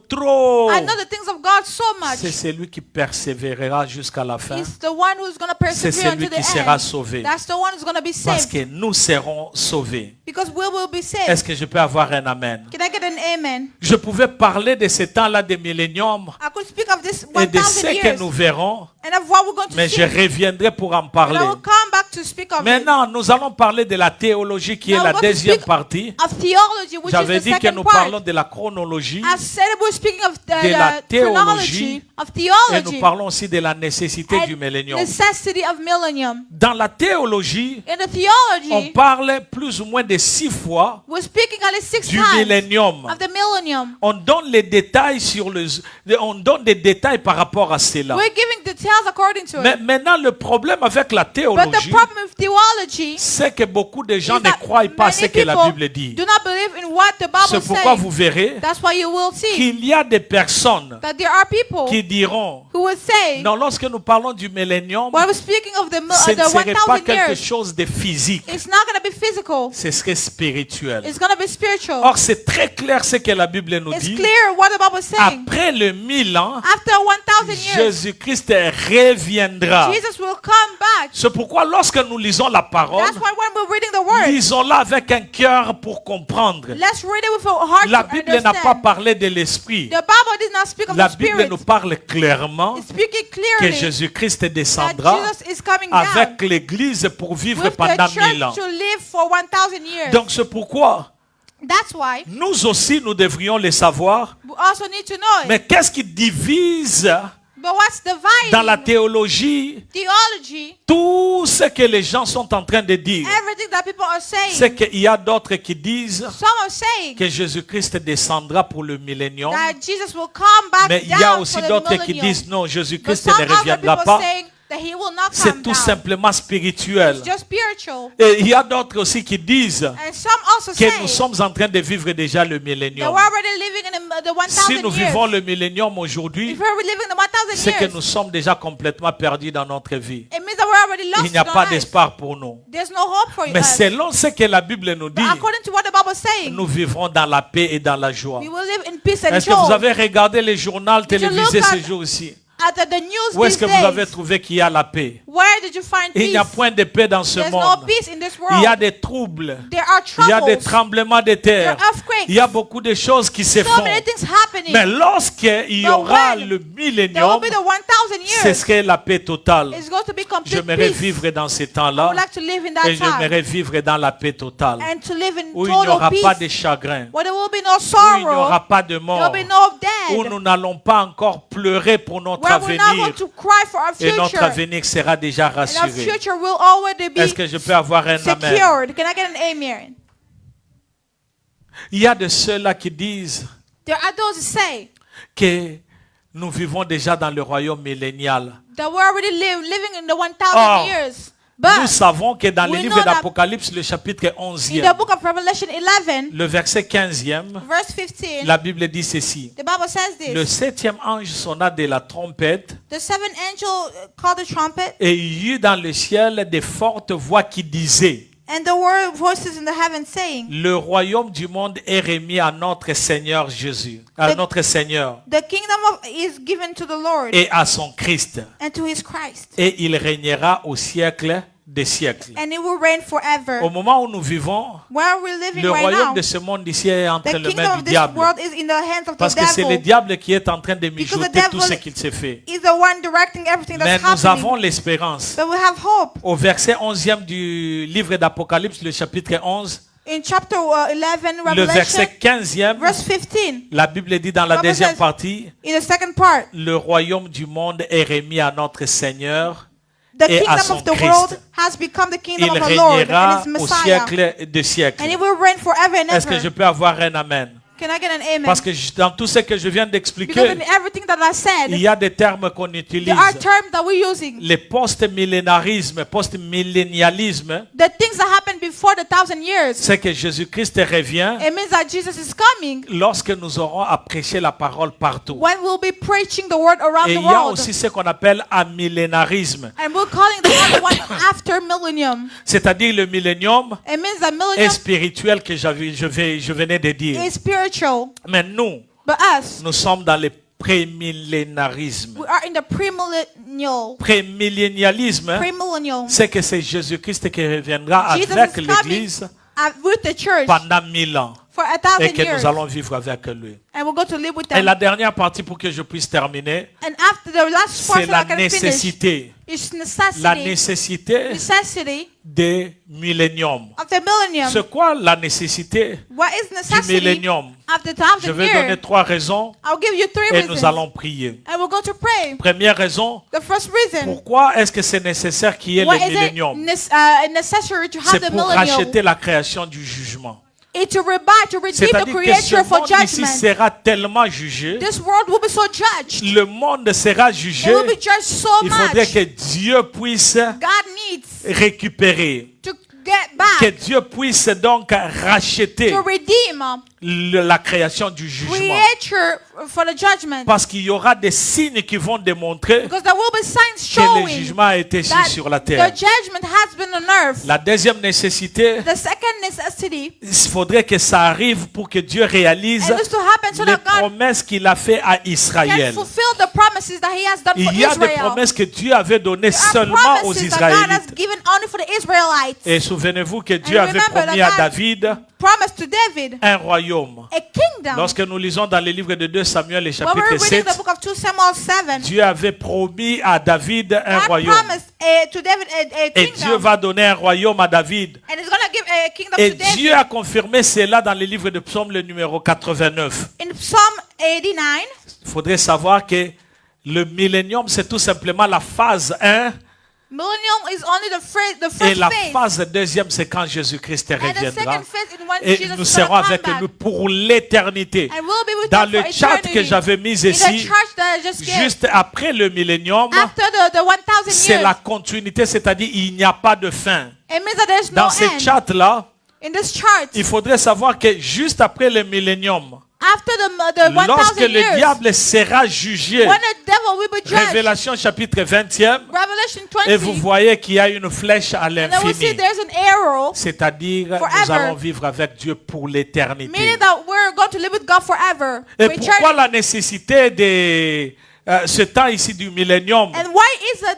Trop. I know the things of God so C'est much. celui qui persévérera jusqu'à la fin. He's the one who's going to C'est persevere celui until qui the sera end. sauvé. That's the one who's going to be Parce saved. que nous serons sauvés. Because we will be saved. Est-ce que je peux avoir un amen? Can I get an amen? Je pouvais parler de ce temps-là des milléniums I could speak of this et de 1,000 ce que years nous verrons, and of what we're going to mais see. je reviendrai pour en And parler. I will come back to speak of it. Maintenant, nous allons parler de la théologie qui est Now la we're going to deuxième speak partie. of theology, which is J'avais the dit que second nous part. parlons de la chronologie I said we're speaking of de la the théologie chronology of et nous theology parlons aussi de la nécessité and du millénium. necessity of millennium. Dans la théologie, In the on theology, parle plus ou moins de 6 fois we're speaking at least 6 du times millénium. of the millennium. On donne les détails on donne des détails par rapport à cela. We're giving details according to Mais it. maintenant, le problème avec la But the théologie, problem with theology c'est que beaucoup de gens is ne that croient pas à ce many que la people Bible dit. do not believe in what the C'est Bible pourquoi says. vous verrez That's why you will see qu'il y a des personnes that there are people qui diront, who will say, non, lorsque nous parlons du millénium, when we're speaking of ce ne serait pas 1,000 quelque years, chose de physique, it's not going to be physical. ce serait spirituel. It's going to be spiritual. Or, c'est très clair ce que la Bible nous It's dit. clear what the Bible is saying. Après le 1000 ans, After 1,000 years, Jésus-Christ reviendra. Jesus will come back. C'est pourquoi lorsque nous lisons la parole, That's why when we're reading the word, lisons-la avec un cœur pour comprendre. let's read it with a heart La to Bible n'a pas understand. parlé de l'esprit. The Bible did not speak of La the Bible Spirit. nous parle clairement It's speaking que clearly Jésus-Christ that descendra Jesus is coming down avec l'Église pour vivre with pendant the 1000 ans. church to live for 1,000 years. Donc c'est pourquoi That's why nous aussi nous devrions le savoir. we also need to know it. Mais qu'est-ce qui divise But what's dividing dans la théologie theology, tout ce que les gens sont en train de dire? everything that people are saying? C'est qu'il y a d'autres qui disent Some are saying que Jésus-Christ descendra pour le millénium. that Jesus will come back Mais il y a down aussi for the d'autres qui millennium. disent non, But Jésus-Christ some ne other reviendra people pas. saying that he will not C'est come tout down. simplement spirituel. It's just spiritual. Et il y a d'autres aussi qui disent And some also que say nous sommes en train de vivre déjà le that millénium. we're already living in the 1,000 Si nous years. vivons le millénium aujourd'hui, If we're living the 1,000 c'est que years, nous sommes déjà complètement perdus dans notre vie. it means that we're already lost Il n'y a in our pas life. d'espoir pour nous. There's no hope for Mais us. selon ce que la Bible nous dit, But according to what the Bible is saying, nous vivrons dans la paix et dans la joie. we will live in peace and Est-ce que vous joy. avez regardé les journaux Did you télévisés look ces at- jours-ci? At the news Où est-ce these que vous avez days, trouvé qu'il y a la paix? where did you find Il n'y a peace? point de paix dans ce There's no monde. peace in this Il y a world. des troubles. There are Il y a des troubles. tremblements de There terre. are earthquakes. Il y a beaucoup de choses qui se So font. many things happening. Mais lorsqu'il y But aura when le There will millénium, be the 1,000 ce years. serait la paix totale. It's going to be complete J'aimerais peace. vivre dans ces I temps-là would like to live in that et time. j'aimerais vivre dans la paix totale. And to live in Où il n'y total aura pas peace. de chagrin. Where there will be no Où il n'y sorrow. aura pas de There mort. will be no Où death. nous n'allons pas encore pleurer pour notre Where we're not avenir. going to cry for our Et notre future. avenir sera déjà And our rassuré. future will already be Est-ce que je peux avoir un amen? secured. Can I get an amen? Il y a de ceux-là qui disent There are those who say que nous vivons déjà dans le royaume millénial. that we're already living in the 1,000 Or, years. Nous But savons que dans le we livre know that d'Apocalypse, le chapitre in 11e, the book of Revelation 11, le verset 15e, verse 15, la Bible dit ceci. the Bible says Le this. septième ange sonna de la trompette The seventh angel called the trumpet, et il y eut dans le ciel des fortes voix qui disaient: and there were voices in the heavens saying, le royaume du monde est remis à notre Seigneur Jésus, à The- notre Seigneur the kingdom is given to the Lord et à son Christ, and to his Christ, et il régnera au siècle des siècles. and it will reign forever. Au moment où nous vivons, Where we're living le right royaume now, de ce monde ici est entre the les kingdom mains of du this diable. world is in the hands of Parce the que c'est le devil. diable qui est en train de Because the mijoter tout ce devil qu'il se fait. is the one directing everything Mais that's nous avons happening. l'espérance. But we have hope. Au verset 11e du livre d'Apocalypse, le chapitre 11, In chapter 11, le Revelation, verset 15e, verse 15, la Bible dit dans la Bible deuxième says- partie, in the second part, le royaume du monde est remis à notre Seigneur. the Et à kingdom son of the Christ. world has become the Il kingdom of the Lord régnera and his au Messiah. siècle de And siècles. it will reign forever and Est-ce que ever. je peux avoir un amen? Can I get an amen? Parce que dans tout ce que je viens Because d'expliquer, in everything that I said, il y a des termes qu'on utilise. there are terms that we're using. Les post-millénarismes, post-millénialisme, The things that happened before the 1,000 years. c'est que Jésus-Christ revient It means that Jesus is coming lorsque nous aurons à prêcher la parole partout. when we'll be preaching the word around Et the il y a world. aussi ce qu'on appelle un millénarisme, And we're calling the one after millennium. c'est-à-dire le millénium It means that est millennium spirituel que je venais de dire. is spiritual. Mais nous, But us, nous sommes dans le prémillénarisme. we are in the premillennial. Prémillénialisme, Premillennial. c'est que c'est Jésus-Christ qui reviendra Jesus avec is coming l'Église with the church pendant 1000 ans for et 1,000 que years. nous allons vivre avec lui. And we're going to live with Et them. la dernière partie pour que je puisse terminer, And after the last c'est portion la I can finish, nécessité. is La necessity. nécessité des milléniums. Of the millennium. C'est quoi la nécessité What is du necessity millénium? of the Je 1,000 vais donner years? 3 raisons I'll give you 3 et reasons. nous allons prier. And we're going to pray. Première raison, The first reason. pourquoi est-ce que c'est nécessaire qu'il y ait Why le is it millénium? necessary to have C'est the pour millennium? racheter la création du jugement. It's to redeem the C'est-à-dire que ce creator for monde ici judgment. sera tellement jugé, This world will be so judged. le monde sera It jugé, will be judged so il faudrait much. que Dieu puisse God needs récupérer, to get que back, Dieu puisse donc racheter to redeem la création du jugement. creator for the judgment. Parce qu'il y aura des signes qui vont démontrer Because there will be signs que le showing jugement a été ici that sur la the terre. judgment has been on earth. La deuxième nécessité, The second necessity, il faudrait que ça arrive pour que Dieu réalise and this to happen so les that God promesses qu'il a fait à can Israël. fulfill the promises that He has done for Il y a des Israel. promesses que Dieu avait données There are seulement aux promises that God has Israélites. given only for the Israelites. Et souvenez-vous que Dieu And avait remember promis that à God David Promised to David un royaume. a kingdom. Lorsque nous lisons dans le livre de 2 Samuel, le When chapitre we're reading 7, the book of 2 Samuel 7, Dieu avait promis à David un God royaume. promised to David a Et Dieu kingdom. va donner un royaume à David. And He's going to give a kingdom Et to David. Dieu a confirmé cela dans le livre de Psaume, le numéro 89. In Psalm 89, Il faudrait savoir que le millénium, c'est tout simplement la phase 1. millennium is only the Et first la phase. phase deuxième, c'est quand Jésus-Christ And the reviendra. second phase is when Et Jesus nous is serons going to come avec back. nous pour l'éternité. And we'll be with Dans them le for chat eternity. que j'avais mis In the ici, church that I just gave, juste après le millénium, after the 1,000 c'est years, la continuité, c'est-à-dire il n'y a pas de fin. it means that there's no Dans ce end. chat-là, In this chart, il faudrait savoir que juste après le millénium, after the lorsque 1,000 le years, diable sera jugé, when the devil will be judged, Révélation chapitre 20e, Revelation et vous 20, voyez qu'il y a une flèche à and then we see l'infini. there's an arrow, C'est-à-dire, nous Forever. allons vivre avec Dieu pour l'éternité. meaning that we're going to live with God forever, Et for pourquoi eternity. la nécessité de ce temps ici du millénium? And why is the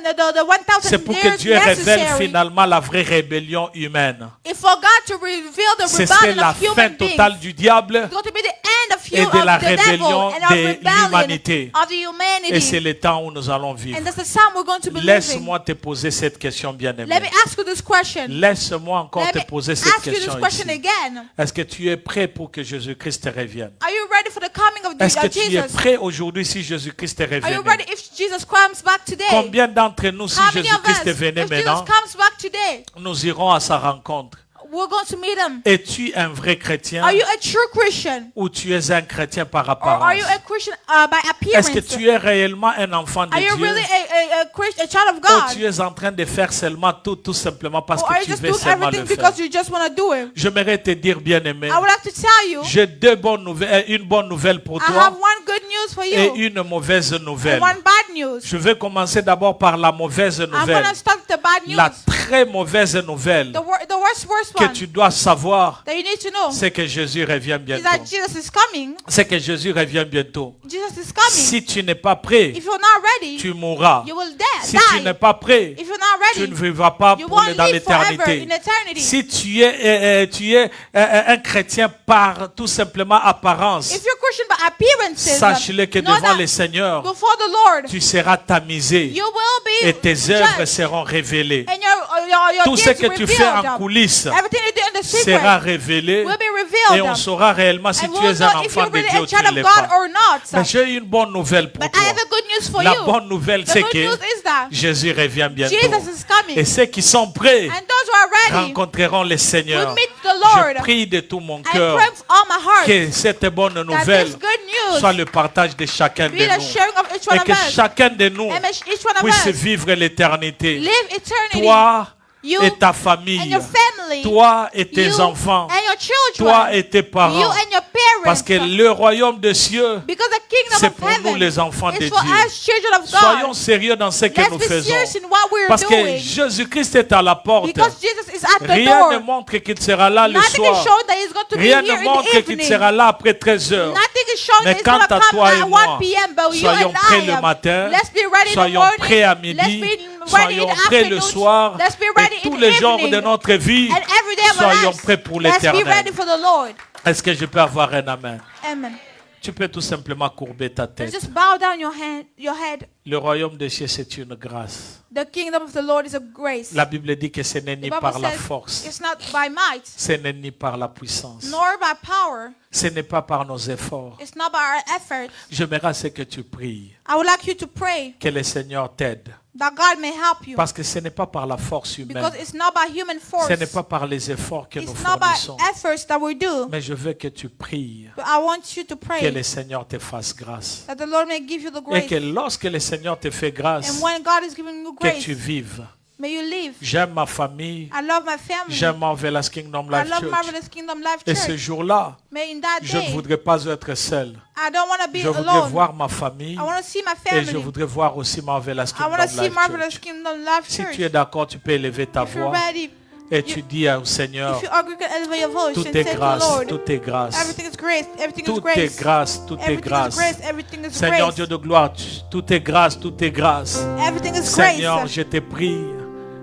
C'est 1,000 pour que years Dieu révèle necessary? finalement la vraie rébellion humaine. If for God to reveal the Ce serait rebellion la of human fin beings, totale du diable it's going to be the end of, et de la of the devil rébellion and of de rebellion l'humanité. of the Et c'est humanity. le temps où nous allons vivre. And that's the time we're going to be living. Laisse-moi te poser cette question, bien-aimé. Let me ask you this question. Laisse-moi encore Let te me poser cette ask you this question question ici. again. Est-ce que tu es prêt pour que Jésus-Christ revienne? Are you ready for the coming of Est-ce que tu es Jesus? prêt aujourd'hui si Jésus-Christ Are you revenait? ready if Jesus comes back today? Combien d'entre nous, si How many of Jésus-Christ us, venait if Jesus maintenant, comes back today, nous irons à sa rencontre? we're going to meet him? Es-tu un vrai chrétien Are you a true Christian? ou tu es un chrétien par Or are apparence? you a Christian by Est-ce appearance? que tu es réellement un enfant de Are you Dieu really a child of ou God? tu es en train de faire seulement tout simplement parce Or are que you tu just veux doing seulement everything le faire? because you just want to do it? J'aimerais te dire, bien-aimé, I would like to tell you, j'ai deux bonnes nouvelles, une bonne nouvelle pour I have toi one good news for et you une mauvaise nouvelle. and one bad news. Je vais commencer d'abord par la mauvaise I'm nouvelle. going to start with the bad news. La très mauvaise nouvelle The worst que one tu dois savoir, that you need to know c'est que Jésus revient is bientôt. that Jesus is coming. C'est que Jésus revient bientôt. Jesus is coming. Si tu n'es pas prêt, If you're not ready, tu mourras. you will Si tu die. n'es pas prêt, If you're not tu ne ready, vivras pas you pour won't dans live forever l'éternité. in eternity. Si tu es un chrétien par tout simplement apparence, If you're Christian by appearances, sache-le que know devant that le Seigneur, before the Lord, tu seras tamisé you will be et tes œuvres judged, seront révélées. and your Tout ce deeds que tu fais en revealed. coulisses Everything you do in the sera secret révélé will be reveal Et on them. saura réellement si And tu we'll es un know if enfant you're de really Dieu a ou tu child ne of l'es God pas. or not. Mais j'ai une bonne nouvelle pour But toi. I have a good news for La you. bonne nouvelle, The c'est good news que is that Jésus revient bientôt. Jesus is coming. Et ceux qui sont prêts And those who are ready rencontreront le Seigneur. will meet the Lord. Je prie de tout mon I cœur pray with all my heart que cette bonne that nouvelle this good soit news le partage de chacun be de the nous. sharing of each one Et of que us. chacun de nous And may each one of puisse us vivre l'éternité. live eternity. Toi You et ta and famille. your family. Toi et tes You enfants. and your children. Toi et tes You parents. and your parents. Parce que le royaume des cieux, Because the kingdom c'est of pour nous heaven les enfants de is for Dieu. us children of God. Soyons sérieux dans ce que Let's nous be faisons. serious in what we're Parce que doing. Jésus-Christ est à la porte. Because Jesus is at the Rien ne door. montre qu'il sera là le Nothing is soir. showing that he's going to be Rien here ne in montre the qu'il evening. sera là après 13 heures. Nothing is showing Mais that he's quant going to à come toi et at moi, 1 p.m. But you soyons and prêts I, le matin, let's be ready in the soyons morning. prêts à Let's midi, be ready soyons in the prêts le afternoon. soir, Let's be ready et in tous the les jours evening. de notre vie, And every day of our soyons lives, prêts pour let's be l'éternel. ready for the Lord. Est-ce que je peux avoir un amen? Amen. Tu peux tout simplement courber ta And tête. just bow down your head. Le royaume des cieux, c'est une grâce. The kingdom of the Lord is a grace. La Bible dit que ce n'est The ni Bible par la says force, it's not by might, ce n'est ni par la puissance, nor by power. ce n'est pas par nos efforts. It's not by our effort. J'aimerais à ce que tu pries, I would like you to pray que le Seigneur t'aide. that God may help you. Parce que ce n'est pas par la force humaine, Because it's not by human force. ce n'est pas par les efforts que nous It's not by fournissons. efforts that we do. Mais je veux que tu pries, But I want you to que pray le Seigneur te fasse grâce. that the Lord may give you the Et que grace. lorsque le Seigneur te fait grâce, And when God is giving you que grace, tu vives. may you live. J'aime ma famille, I love my family. j'aime Marvelous Kingdom I Life love Church. Marvelous Kingdom Life Et ce Church. jour-là, May in that je ne day, voudrais pas être seul. I don't want to be Je voudrais alone. voir ma famille I want to see my et je family. voudrais voir aussi Marvelous I Kingdom want to see Life Marvelous Church. Kingdom Life Si Church. tu es d'accord, tu peux élever ta If you're voix ready, et tu dis au Seigneur, if you agree, you can elevate your voice tout and est say to the grâce, Lord, tout est grâce, everything is grace, everything is tout est grace, grâce, tout est everything is grâce. grace, everything is Seigneur grace, Dieu de gloire, tout est grâce, tout est grâce. everything is Seigneur, grace. je te prie,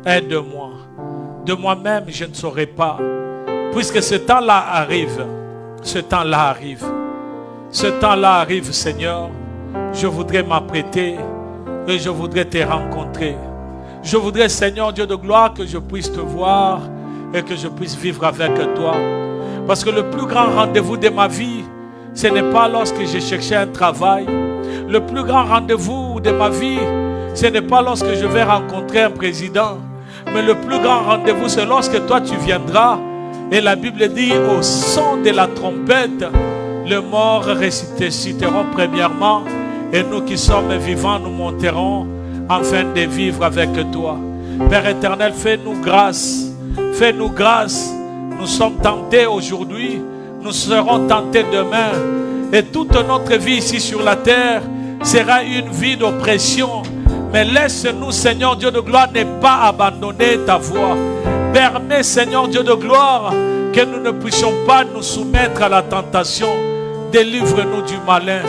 aide-moi. De moi-même, je ne saurais pas. Puisque ce temps-là arrive, ce temps-là arrive. Ce temps-là arrive, Seigneur. Je voudrais m'apprêter et je voudrais te rencontrer. Je voudrais, Seigneur Dieu de gloire, que je puisse te voir et que je puisse vivre avec toi. Parce que le plus grand rendez-vous de ma vie, ce n'est pas lorsque j'ai cherché un travail. Le plus grand rendez-vous de ma vie, ce n'est pas lorsque je vais rencontrer un président. Mais le plus grand rendez-vous, c'est lorsque toi tu viendras. Et la Bible dit, au son de la trompette, les morts ressusciteront premièrement. Et nous qui sommes vivants, nous monterons afin de vivre avec toi. Père éternel, fais-nous grâce. Fais-nous grâce. Nous sommes tentés aujourd'hui. Nous serons tentés demain. Et toute notre vie ici sur la terre sera une vie d'oppression. Mais laisse-nous, Seigneur Dieu de gloire, ne pas abandonner ta voie. Permets, Seigneur Dieu de gloire, que nous ne puissions pas nous soumettre à la tentation. Délivre-nous du malin.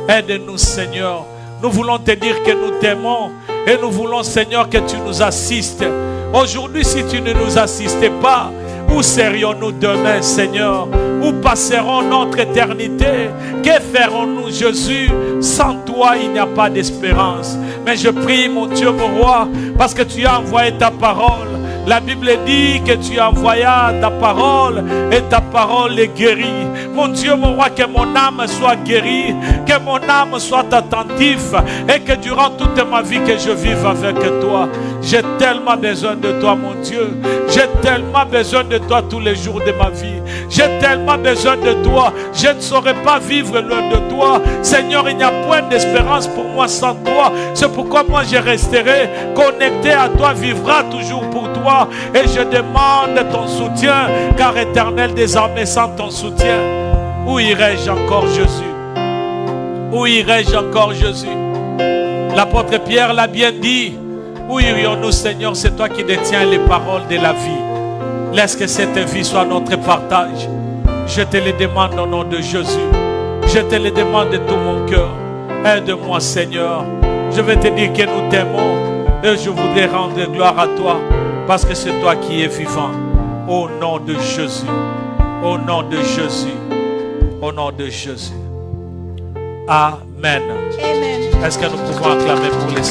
Aide-nous, Seigneur. Nous voulons te dire que nous t'aimons. Et nous voulons, Seigneur, que tu nous assistes. Aujourd'hui, si tu ne nous assistais pas, où serions-nous demain, Seigneur? Où passerons notre éternité? Que ferons-nous, Jésus? Sans toi, il n'y a pas d'espérance. Mais je prie, mon Dieu, mon roi, parce que tu as envoyé ta parole. La Bible dit que tu as envoyé ta parole et ta parole est guérie. Mon Dieu, mon roi, que mon âme soit guérie, que mon âme soit attentive et que durant toute ma vie que je vive avec toi. J'ai tellement besoin de toi, mon Dieu. J'ai tellement besoin de toi tous les jours de ma vie. J'ai tellement besoin de toi. Je ne saurais pas vivre loin de toi. Seigneur, il n'y a point d'espérance pour moi sans toi. C'est pourquoi moi je resterai connecté à toi, vivra toujours pour toi. Et je demande ton soutien, car éternel, désormais sans ton soutien, où irai-je encore, Jésus? Où irai-je encore, Jésus? L'apôtre Pierre l'a bien dit. Où irions-nous, Seigneur? C'est toi qui détiens les paroles de la vie. Laisse que cette vie soit notre partage. Je te le demande au nom de Jésus. Je te le demande de tout mon cœur. Aide-moi, Seigneur. Je vais te dire que nous t'aimons et je voudrais rendre gloire à toi parce que c'est toi qui es vivant. Au nom de Jésus. Au nom de Jésus. Au nom de Jésus. Amen. Amen. Est-ce que nous pouvons acclamer pour les